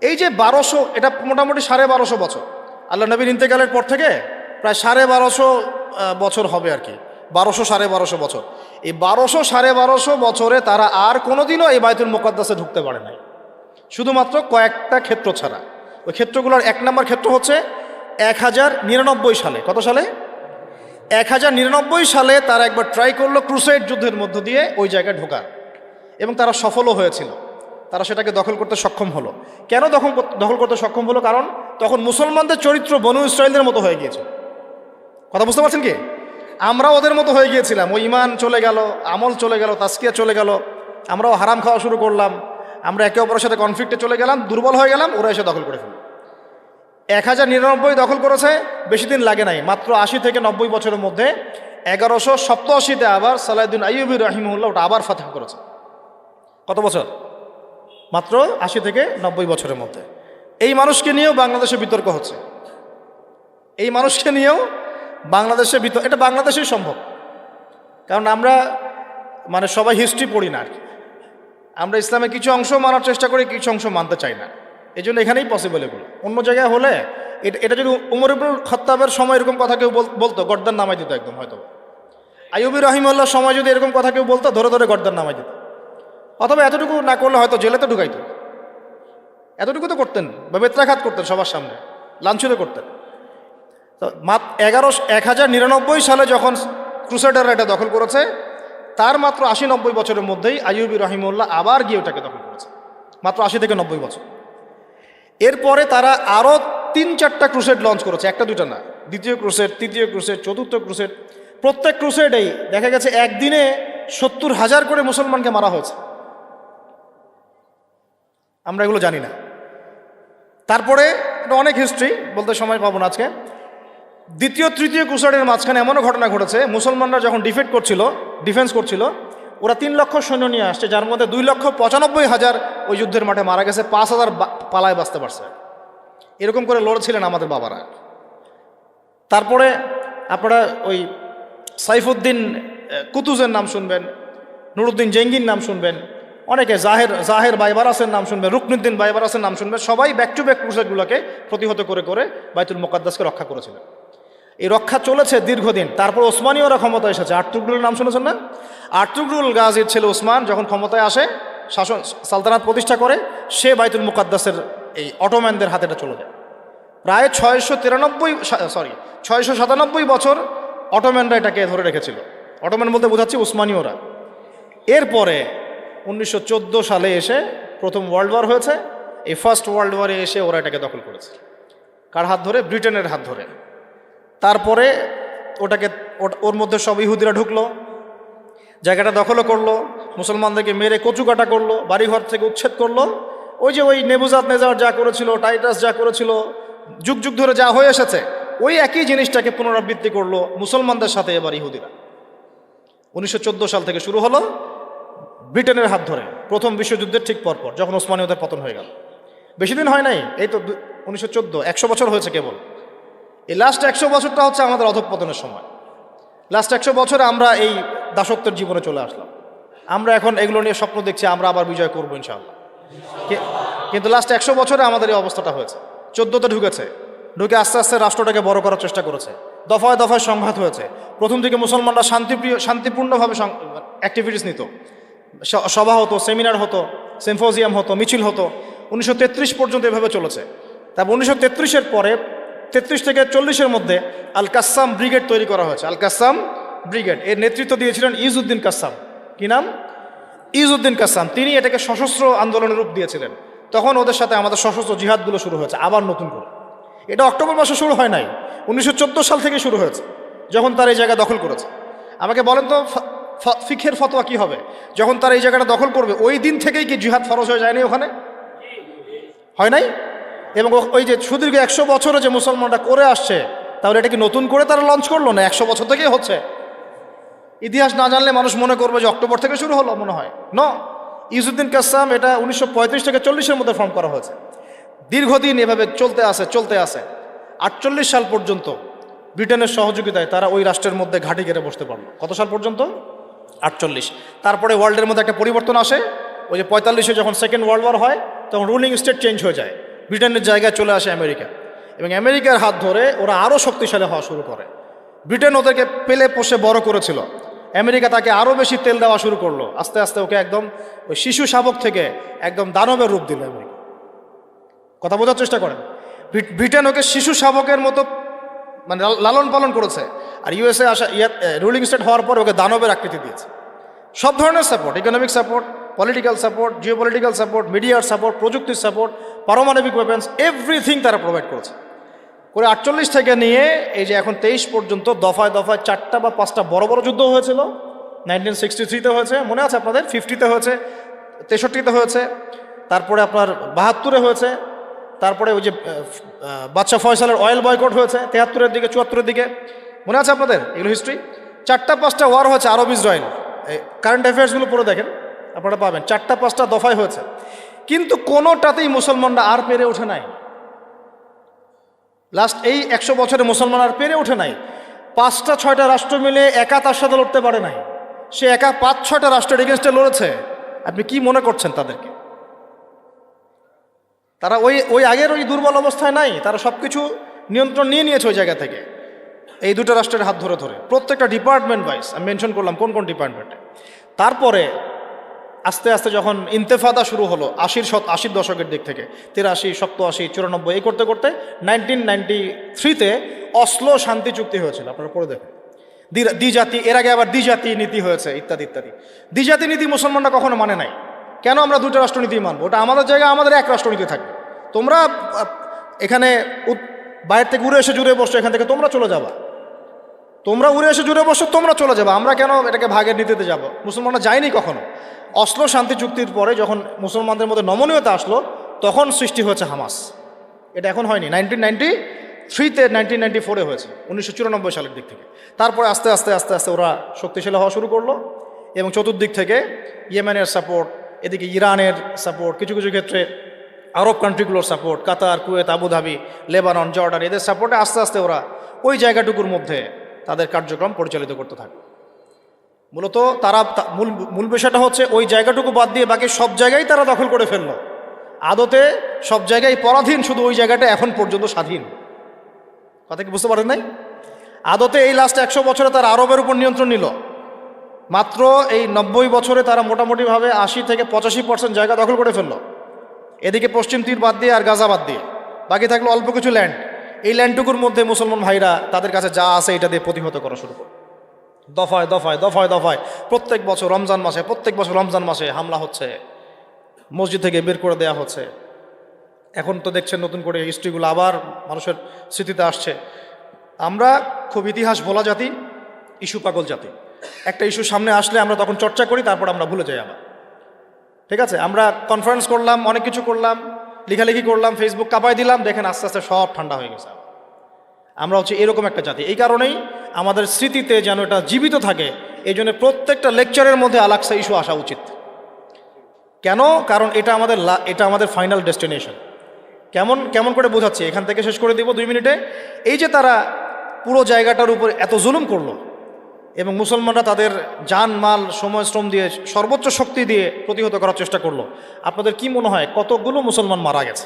এই যে 1200, এটা মোটামুটি 1250 বছর। আল্লাহ নবীর ইন্তেকালের পর থেকে প্রায় 1250 বছর হবে আর কি, 1200-1250 বছর। এই 1200-1250 বছরে তারা আর কোনোদিনও এই বাইতুল মুকাদ্দাসে ঢুকতে পারে নাই, শুধুমাত্র কয়েকটা ক্ষেত্র ছাড়া। ওই ক্ষেত্রগুলোর 1 নম্বর ক্ষেত্র হচ্ছে 1099 সালে। কত সালে? 1099 সালে তারা একবার ট্রাই করলো ক্রুসেড যুদ্ধের মধ্য দিয়ে ওই জায়গায় ঢোকার, এবং তারা সফলও হয়েছিল। তারা সেটাকে দখল করতে সক্ষম হলো। কেন দখল করতে সক্ষম হলো? কারণ তখন মুসলমানদের চরিত্র বনু ইসরায়েলদের মতো হয়ে গিয়েছে। কথা বুঝতে পারছেন কি? আমরা ওদের মতো হয়ে গিয়েছিলাম। ওই ঈমান চলে গেল, আমল চলে গেল, তাসকিয়া চলে গেল, আমরাও হারাম খাওয়া শুরু করলাম, আমরা একে অপরের সাথে কনফ্লিক্টে চলে গেলাম, দুর্বল হয়ে গেলাম, ওরা এসে দখল করে ফেলল। 1099 দখল করেছে, বেশি দিন লাগে নাই, মাত্র 80 থেকে 90 বছরের মধ্যে 1187-তে আবার সালাউদ্দিন আইয়ুবী রাহিমাহুল্লাহ ওটা আবার ফাতহ করেছে। কত বছর? মাত্র 80 থেকে 90 বছরের মধ্যে। এই মানুষকে নিয়েও বাংলাদেশে বিতর্ক হচ্ছে। এই মানুষকে নিয়েও বাংলাদেশে বিতর্ক, এটা বাংলাদেশেই সম্ভব, কারণ আমরা মানে সবাই হিস্ট্রি পড়ি না আর কি। আমরা ইসলামের কিছু অংশ মানার চেষ্টা করি, কিছু অংশ মানতে চাই না। এই জন্য এখানেই পসিবল এগুলো। অন্য জায়গায় হলে এটা যদি উমর ইবনুল খাত্তাবের সময় এরকম কথা কেউ বলতো, গর্দান নামাই দিত একদম। হয়তো আইয়ুবী রাহিমাহুল্লাহর সময় যদি এরকম কথা কেউ বলতো, ধরে ধরে গর্দান নামাই দিত, অথবা এতটুকু না করলে হয়তো জেলেতে ঢুকাইতো। এতটুকু তো করতেন, বা বেত্রাঘাত করতেন, সবার সামনে লাঞ্ছনা করতেন। তো 1099 সালে যখন ক্রুসেডাররা এটা দখল করেছে, তার মাত্র 80-90 বছরের মধ্যেই আইয়ুবী রাহিমাহুল্লাহ আবার গিয়ে ওটাকে দখল করেছে, মাত্র 80 থেকে 90 বছর। এরপরে তারা আরও 3-4টা ক্রুসেড লঞ্চ করেছে, একটা দুটা না। দ্বিতীয় ক্রুসেড, তৃতীয় ক্রুসেড, চতুর্থ ক্রুসেড। প্রত্যেক ক্রুসেডেই দেখা গেছে একদিনে 70,000 করে মুসলমানকে মারা হয়েছে। আমরা এগুলো জানি না। তারপরে এটা অনেক হিস্ট্রি, বলতে সময় পাবো না আজকে। দ্বিতীয় তৃতীয় ক্রুসেডের মাঝখানে এমনও ঘটনা ঘটেছে, মুসলমানরা যখন ডিফেন্স করছিল, ওরা 3 লক্ষ সৈন্য নিয়ে আসছে, যার মধ্যে 2,95,000 ওই যুদ্ধের মাঠে মারা গেছে, 5,000 পালায় বাঁচতে পারছে। এরকম করে লড়ছিলেন আমাদের বাবারা। তারপরে আপনারা ওই সাইফুদ্দিন কুতুজের নাম শুনবেন, নুরুদ্দিন জেঙ্গির নাম শুনবেন, অনেকে জাহের বাইবারাসের নাম শুনবেন, রুকনুদ্দিন বাইবারাসের নাম শুনবেন। সবাই ব্যাক টু ব্যাক ক্রুসেডগুলোকে প্রতিহত করে করে বাইতুল মুকাদ্দাসকে রক্ষা করেছিলেন। এই রক্ষা চলেছে দীর্ঘদিন। তারপর ওসমানীয়রা ক্ষমতা এসেছে। আর্তুগরুলের নাম শুনেছেন না? আর্তুগরুল গাজীর ছেলে ওসমান যখন ক্ষমতায় আসে, সালতানাত প্রতিষ্ঠা করে, সে বাইতুল মুকাদ্দাসের এই অটোম্যানদের হাতে এটা চলে যায়। প্রায় 697 বছর অটোম্যানরা এটাকে ধরে রেখেছিল। অটোম্যান বলতে বোঝাচ্ছি উসমানীয়রা। এরপরে 1914 সালে এসে প্রথম ওয়ার্ল্ড ওয়ার হয়েছে। এই ফার্স্ট ওয়ার্ল্ড ওয়ারে এসে ওরা এটাকে দখল করেছে। কার হাত ধরে? ব্রিটেনের হাত ধরে। তারপরে ওর মধ্যে সব ইহুদিরা ঢুকলো, জায়গাটা দখলও করলো, মুসলমানদেরকে মেরে কচুকাটা করলো, বাড়িঘর থেকে উচ্ছেদ করলো। ওই নেবুজাদনেজার যা করেছিল, টাইটাস যা করেছিল, যুগ যুগ ধরে যা হয়ে এসেছে, ওই একই জিনিসটাকে পুনরাবৃত্তি করলো মুসলমানদের সাথে এবার ইহুদিরা। 1914 সাল থেকে শুরু হলো ব্রিটেনের হাত ধরে, প্রথম বিশ্বযুদ্ধের ঠিক পরপর, যখন ওসমানীয়দের পতন হয়ে গেল। বেশি দিন হয় নাই, এই তো 1914, 100 বছর হয়েছে কেবল। এই লাস্ট 100 বছরটা হচ্ছে আমাদের অধঃপতনের সময়। লাস্ট 100 বছরে আমরা এই দাসত্বের জীবনে চলে আসলাম। আমরা এখন এগুলো নিয়ে স্বপ্ন দেখছি, আমরা আবার বিজয় করবো ইনশাআল্লাহ। কিন্তু লাস্ট 100 বছরে আমাদের এই অবস্থাটা হয়েছে। 14তে ঢুকে আস্তে আস্তে রাষ্ট্রটাকে বড় করার চেষ্টা করেছে। দফায় দফায় সংঘাত হয়েছে। প্রথম দিকে মুসলমানরা শান্তিপূর্ণভাবে অ্যাক্টিভিটিস নিত, সভা হতো, সেমিনার হতো, সিম্পোজিয়াম হতো, মিছিল হতো। 1933 পর্যন্ত এভাবে চলেছে। তারপর 1933-এর পরে 33 থেকে 40-এর মধ্যে আল কাসাম ব্রিগেড তৈরি করা হয়েছে। আল কাসাম ব্রিগেড, এর নেতৃত্ব দিয়েছিলেন ইজউদ্দিন কাসাম। কি নাম? ইজউদ্দিন কাসাম। তিনি এটাকে সশস্ত্র আন্দোলনের রূপ দিয়েছিলেন। তখন ওদের সাথে আমাদের সশস্ত্র জিহাদগুলো শুরু হয়েছে আবার নতুন করে। এটা অক্টোবর মাসে শুরু হয় নাই, 1914 সাল থেকে শুরু হয়েছে, যখন তারা এই জায়গা দখল করেছে। আমাকে বলেন তো ফিকহের ফতোয়া কি হবে যখন তারা এই জায়গাটা দখল করবে? ওই দিন থেকেই কি জিহাদ ফরজ হয়ে যায়নি ওখানে? হয় নাই? এবং ওই যে সুদীর্ঘ 100 বছরে যে মুসলমানরা করে আসছে, তাহলে এটা কি নতুন করে তারা লঞ্চ করলো না? 100 বছর থেকেই হচ্ছে। ইতিহাস না জানলে মানুষ মনে করবে যে অক্টোবর থেকে শুরু হলো, মনে হয় ন। ইজউদ্দিন কাসসাম এটা 1935 থেকে 40-এর মধ্যে ফর্ম করা হয়েছে। দীর্ঘদিন এভাবে চলতে আসে 48 সাল পর্যন্ত ব্রিটেনের সহযোগিতায় তারা ওই রাষ্ট্রের মধ্যে ঘাঁটি গেড়ে বসতে পারলো। কত সাল পর্যন্ত? 48। তারপরে ওয়ার্ল্ডের মধ্যে একটা পরিবর্তন আসে। ওই যে 45-এ যখন সেকেন্ড ওয়ার্ল্ড ওয়ার হয়, তখন রুলিং স্টেট চেঞ্জ হয়ে যায়, ব্রিটেনের জায়গায় চলে আসে আমেরিকা, এবং আমেরিকার হাত ধরে ওরা আরও শক্তিশালী হওয়া শুরু করে। ব্রিটেন ওদেরকে পেলে পোষে বড় করেছিল, আমেরিকা তাকে আরও বেশি তেল দেওয়া শুরু করলো। আস্তে আস্তে ওকে একদম ওই শিশু শাবক থেকে একদম দানবের রূপ দিল আমেরিকা। কথা বোঝার চেষ্টা করেন। ব্রিটেন ওকে শিশু শাবকের মতো মানে লালন পালন করেছে, আর ইউএসএ আসা রুলিং স্টেট হওয়ার পর ওকে দানবের আকৃতি দিয়েছে। সব ধরনের support, economic support, political support, geopolitical support, মিডিয়ার সাপোর্ট, প্রযুক্তির সাপোর্ট, পারমাণবিক ওয়েপন্স, এভরিথিং তারা প্রোভাইড করেছে। করে 48 থেকে নিয়ে এই যে এখন 23 পর্যন্ত দফায় দফায় 4টা বা 5টা বড় বড় যুদ্ধ হয়েছিল। 1963-তে হয়েছে, মনে আছে আপনাদের? 50-তে হয়েছে, 63-তে হয়েছে, তারপরে আপনার 72-এ হয়েছে, তারপরে ওই যে বাদশাহ ফয়সালের অয়েল বয়কট হয়েছে 73-এর দিকে, 74-এর দিকে, মনে আছে আপনাদের? এগুলো হিস্ট্রি। 4টা-5টা ওয়ার হয়েছে, আরব ইসরায়েল। কারেন্ট অ্যাফেয়ার্সগুলো পড়ে দেখেন, আপনারা পাবেন। 4টা-5টা দফায় হয়েছে, কিন্তু কোনোটাতেই মুসলমানরা আর পেরে ওঠে নাই। লাস্ট এই 100 বছরে মুসলমান আর পেরে ওঠে নাই। 5টা-6টা রাষ্ট্র মিলে একা তার সাথে লড়তে পারে নাই। সে একা 5-6টা রাষ্ট্রের এগেনস্টে লড়েছে। আপনি কি মনে করছেন তাদেরকে? তারা ওই আগের ওই দুর্বল অবস্থায় নাই, তারা সব কিছু নিয়ন্ত্রণ নিয়ে নিয়েছে ওই জায়গা থেকে, এই দুটো রাষ্ট্রের হাত ধরে ধরে। প্রত্যেকটা ডিপার্টমেন্ট ওয়াইজ আমি মেনশন করলাম কোন কোন ডিপার্টমেন্টে। তারপরে আস্তে আস্তে যখন ইন্তেফাদা শুরু হলো 80-র দশকের দিক থেকে, 83, 87, 94, এই করতে করতে 1993-তে অসলো শান্তি চুক্তি হয়েছিল। আপনারা পড়ে দেখেন। দ্বিজাতি, এর আগে আবার দ্বিজাতি নীতি হয়েছে, ইত্যাদি ইত্যাদি। দ্বিজাতি নীতি মুসলমানরা কখনো মানে নাই। কেন আমরা দুটো রাষ্ট্রনীতি মানবো? ওটা আমাদের জায়গায়, আমাদের এক রাষ্ট্রনীতি থাকবে। তোমরা এখানে বাইরে থেকে উড়ে এসে জুড়ে বসছো, এখান থেকে তোমরা চলে যাবা। তোমরা উড়ে এসে জুড়ে বসছো, তোমরা চলে যাবা। আমরা কেন এটাকে ভাগের নীতিতে যাব? মুসলমানরা যায়নি কখনো। অসলো শান্তি চুক্তির পরে যখন মুসলমানদের মধ্যে নমনীয়তা আসলো, তখন সৃষ্টি হয়েছে হামাস। এটা এখন হয়নি, 1993-তে, 1994-এ হয়েছে, 1994 সালের দিক থেকে। তারপরে আস্তে আস্তে আস্তে আস্তে ওরা শক্তিশালী হওয়া শুরু করলো, এবং চতুর্দিক থেকে ইয়েমেনের সাপোর্ট, এদিকে ইরানের সাপোর্ট, কিছু কিছু ক্ষেত্রে আরব কান্ট্রিগুলোর সাপোর্ট, কাতার, কুয়েত, আবুধাবি, লেবানন, জর্ডান, এদের সাপোর্টে আস্তে আস্তে ওরা ওই জায়গাটুকুর মধ্যে তাদের কার্যক্রম পরিচালিত করতে থাকে। মূলত তারা মূল বিষয়টা হচ্ছে ওই জায়গাটুকু বাদ দিয়ে বাকি সব জায়গায় তারা দখল করে ফেললো। আদতে সব জায়গায় পরাধীন, শুধু ওই জায়গাটা এখন পর্যন্ত স্বাধীন। কথা কি বুঝতে পারেন নাই? আদতে এই লাস্ট 100 বছরে তারা আরবের উপর নিয়ন্ত্রণ নিল। মাত্র এই 90 বছরে তারা মোটামুটিভাবে 80 থেকে 85% জায়গা দখল করে ফেললো। এদিকে পশ্চিম তীর বাদ দিয়ে আর গাজা বাদ দিয়ে বাকি থাকলো অল্প কিছু ল্যান্ড। এই ল্যান্ডটুকুর মধ্যে মুসলমান ভাইরা তাদের কাছে যা আছে এটা দিয়ে প্রতিহত করা শুরু করে। দফায় দফায় দফায় দফায় প্রত্যেক বছর রমজান মাসে হামলা হচ্ছে, মসজিদ থেকে বের করে দেয়া হচ্ছে। এখন তো দেখছেন নতুন করে হিস্ট্রিগুলো আবার মানুষের স্মৃতিতে আসছে। আমরা খুব ইতিহাস ভোলা জাতি, ইস্যু পাগল জাতি। একটা ইস্যু সামনে আসলে আমরা তখন চর্চা করি, তারপর আমরা ভুলে যাই আবার। ঠিক আছে, আমরা কনফারেন্স করলাম, অনেক কিছু করলাম, লেখালেখি করলাম, ফেসবুক কাঁপাই দিলাম, দেখেন আস্তে আস্তে সব ঠান্ডা হয়ে গেছে। আমরা হচ্ছে এরকম একটা জাতি। এই কারণেই আমাদের স্মৃতিতে যেন এটা জীবিত থাকে, এই জন্য প্রত্যেকটা লেকচারের মধ্যে আল-আকসা ইস্যু আসা উচিত। কেন? কারণ এটা আমাদের ফাইনাল ডেস্টিনেশন। কেমন করে বোঝাচ্ছি, এখান থেকে শেষ করে দিব 2 মিনিটে। এই যে তারা পুরো জায়গাটার উপর এত জুলুম করলো, এবং মুসলমানরা তাদের জান মাল সময় শ্রম দিয়ে সর্বোচ্চ শক্তি দিয়ে প্রতিহত করার চেষ্টা করলো। আপনাদের কি মনে হয় কতগুলো মুসলমান মারা গেছে?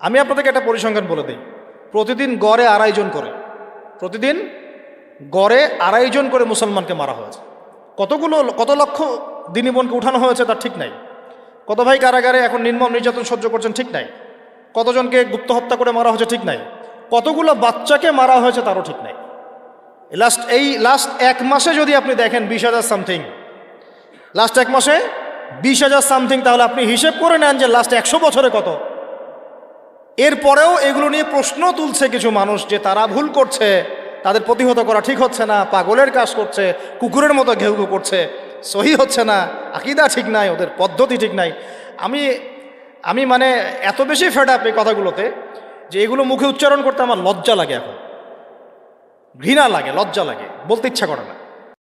আমি আপনাদেরকে একটা পরিসংখ্যান বলে দিই। প্রতিদিন গড়ে 2.5 জন করে, প্রতিদিন গড়ে 2.5 জন করে মুসলমানকে মারা হয়েছে। কত লক্ষ দিনী বোনকে উঠানো হয়েছে তার ঠিক নাই। কত ভাই কারাগারে এখন নির্মম নির্যাতন সহ্য করছেন ঠিক নাই। কতজনকে গুপ্ত হত্যা করে মারা হয়েছে ঠিক নাই। কতগুলো বাচ্চাকে মারা হয়েছে তারও ঠিক নাই। লাস্ট 1 মাসে যদি আপনি দেখেন 20,000 সামথিং, লাস্ট 1 মাসে 20,000 সামথিং, তাহলে আপনি হিসেব করে নেন যে লাস্ট 100 বছরে কত। এরপরেও এগুলো নিয়ে প্রশ্ন তুলছে কিছু মানুষ যে তারা ভুল করছে, তাদের প্রতিহত করা ঠিক হচ্ছে না, পাগলের কাজ করছে, কুকুরের মতো ঘেউ ঘেউ করছে, সহি হচ্ছে না, আকীদা ঠিক নাই, ওদের পদ্ধতি ঠিক নাই। আমি মানে এত বেশি ফেড আপ এই কথাগুলোতে যে এগুলো মুখে উচ্চারণ করতে আমার লজ্জা লাগে, এখন ঘৃণা লাগে, লজ্জা লাগে, বলতে ইচ্ছা করে না।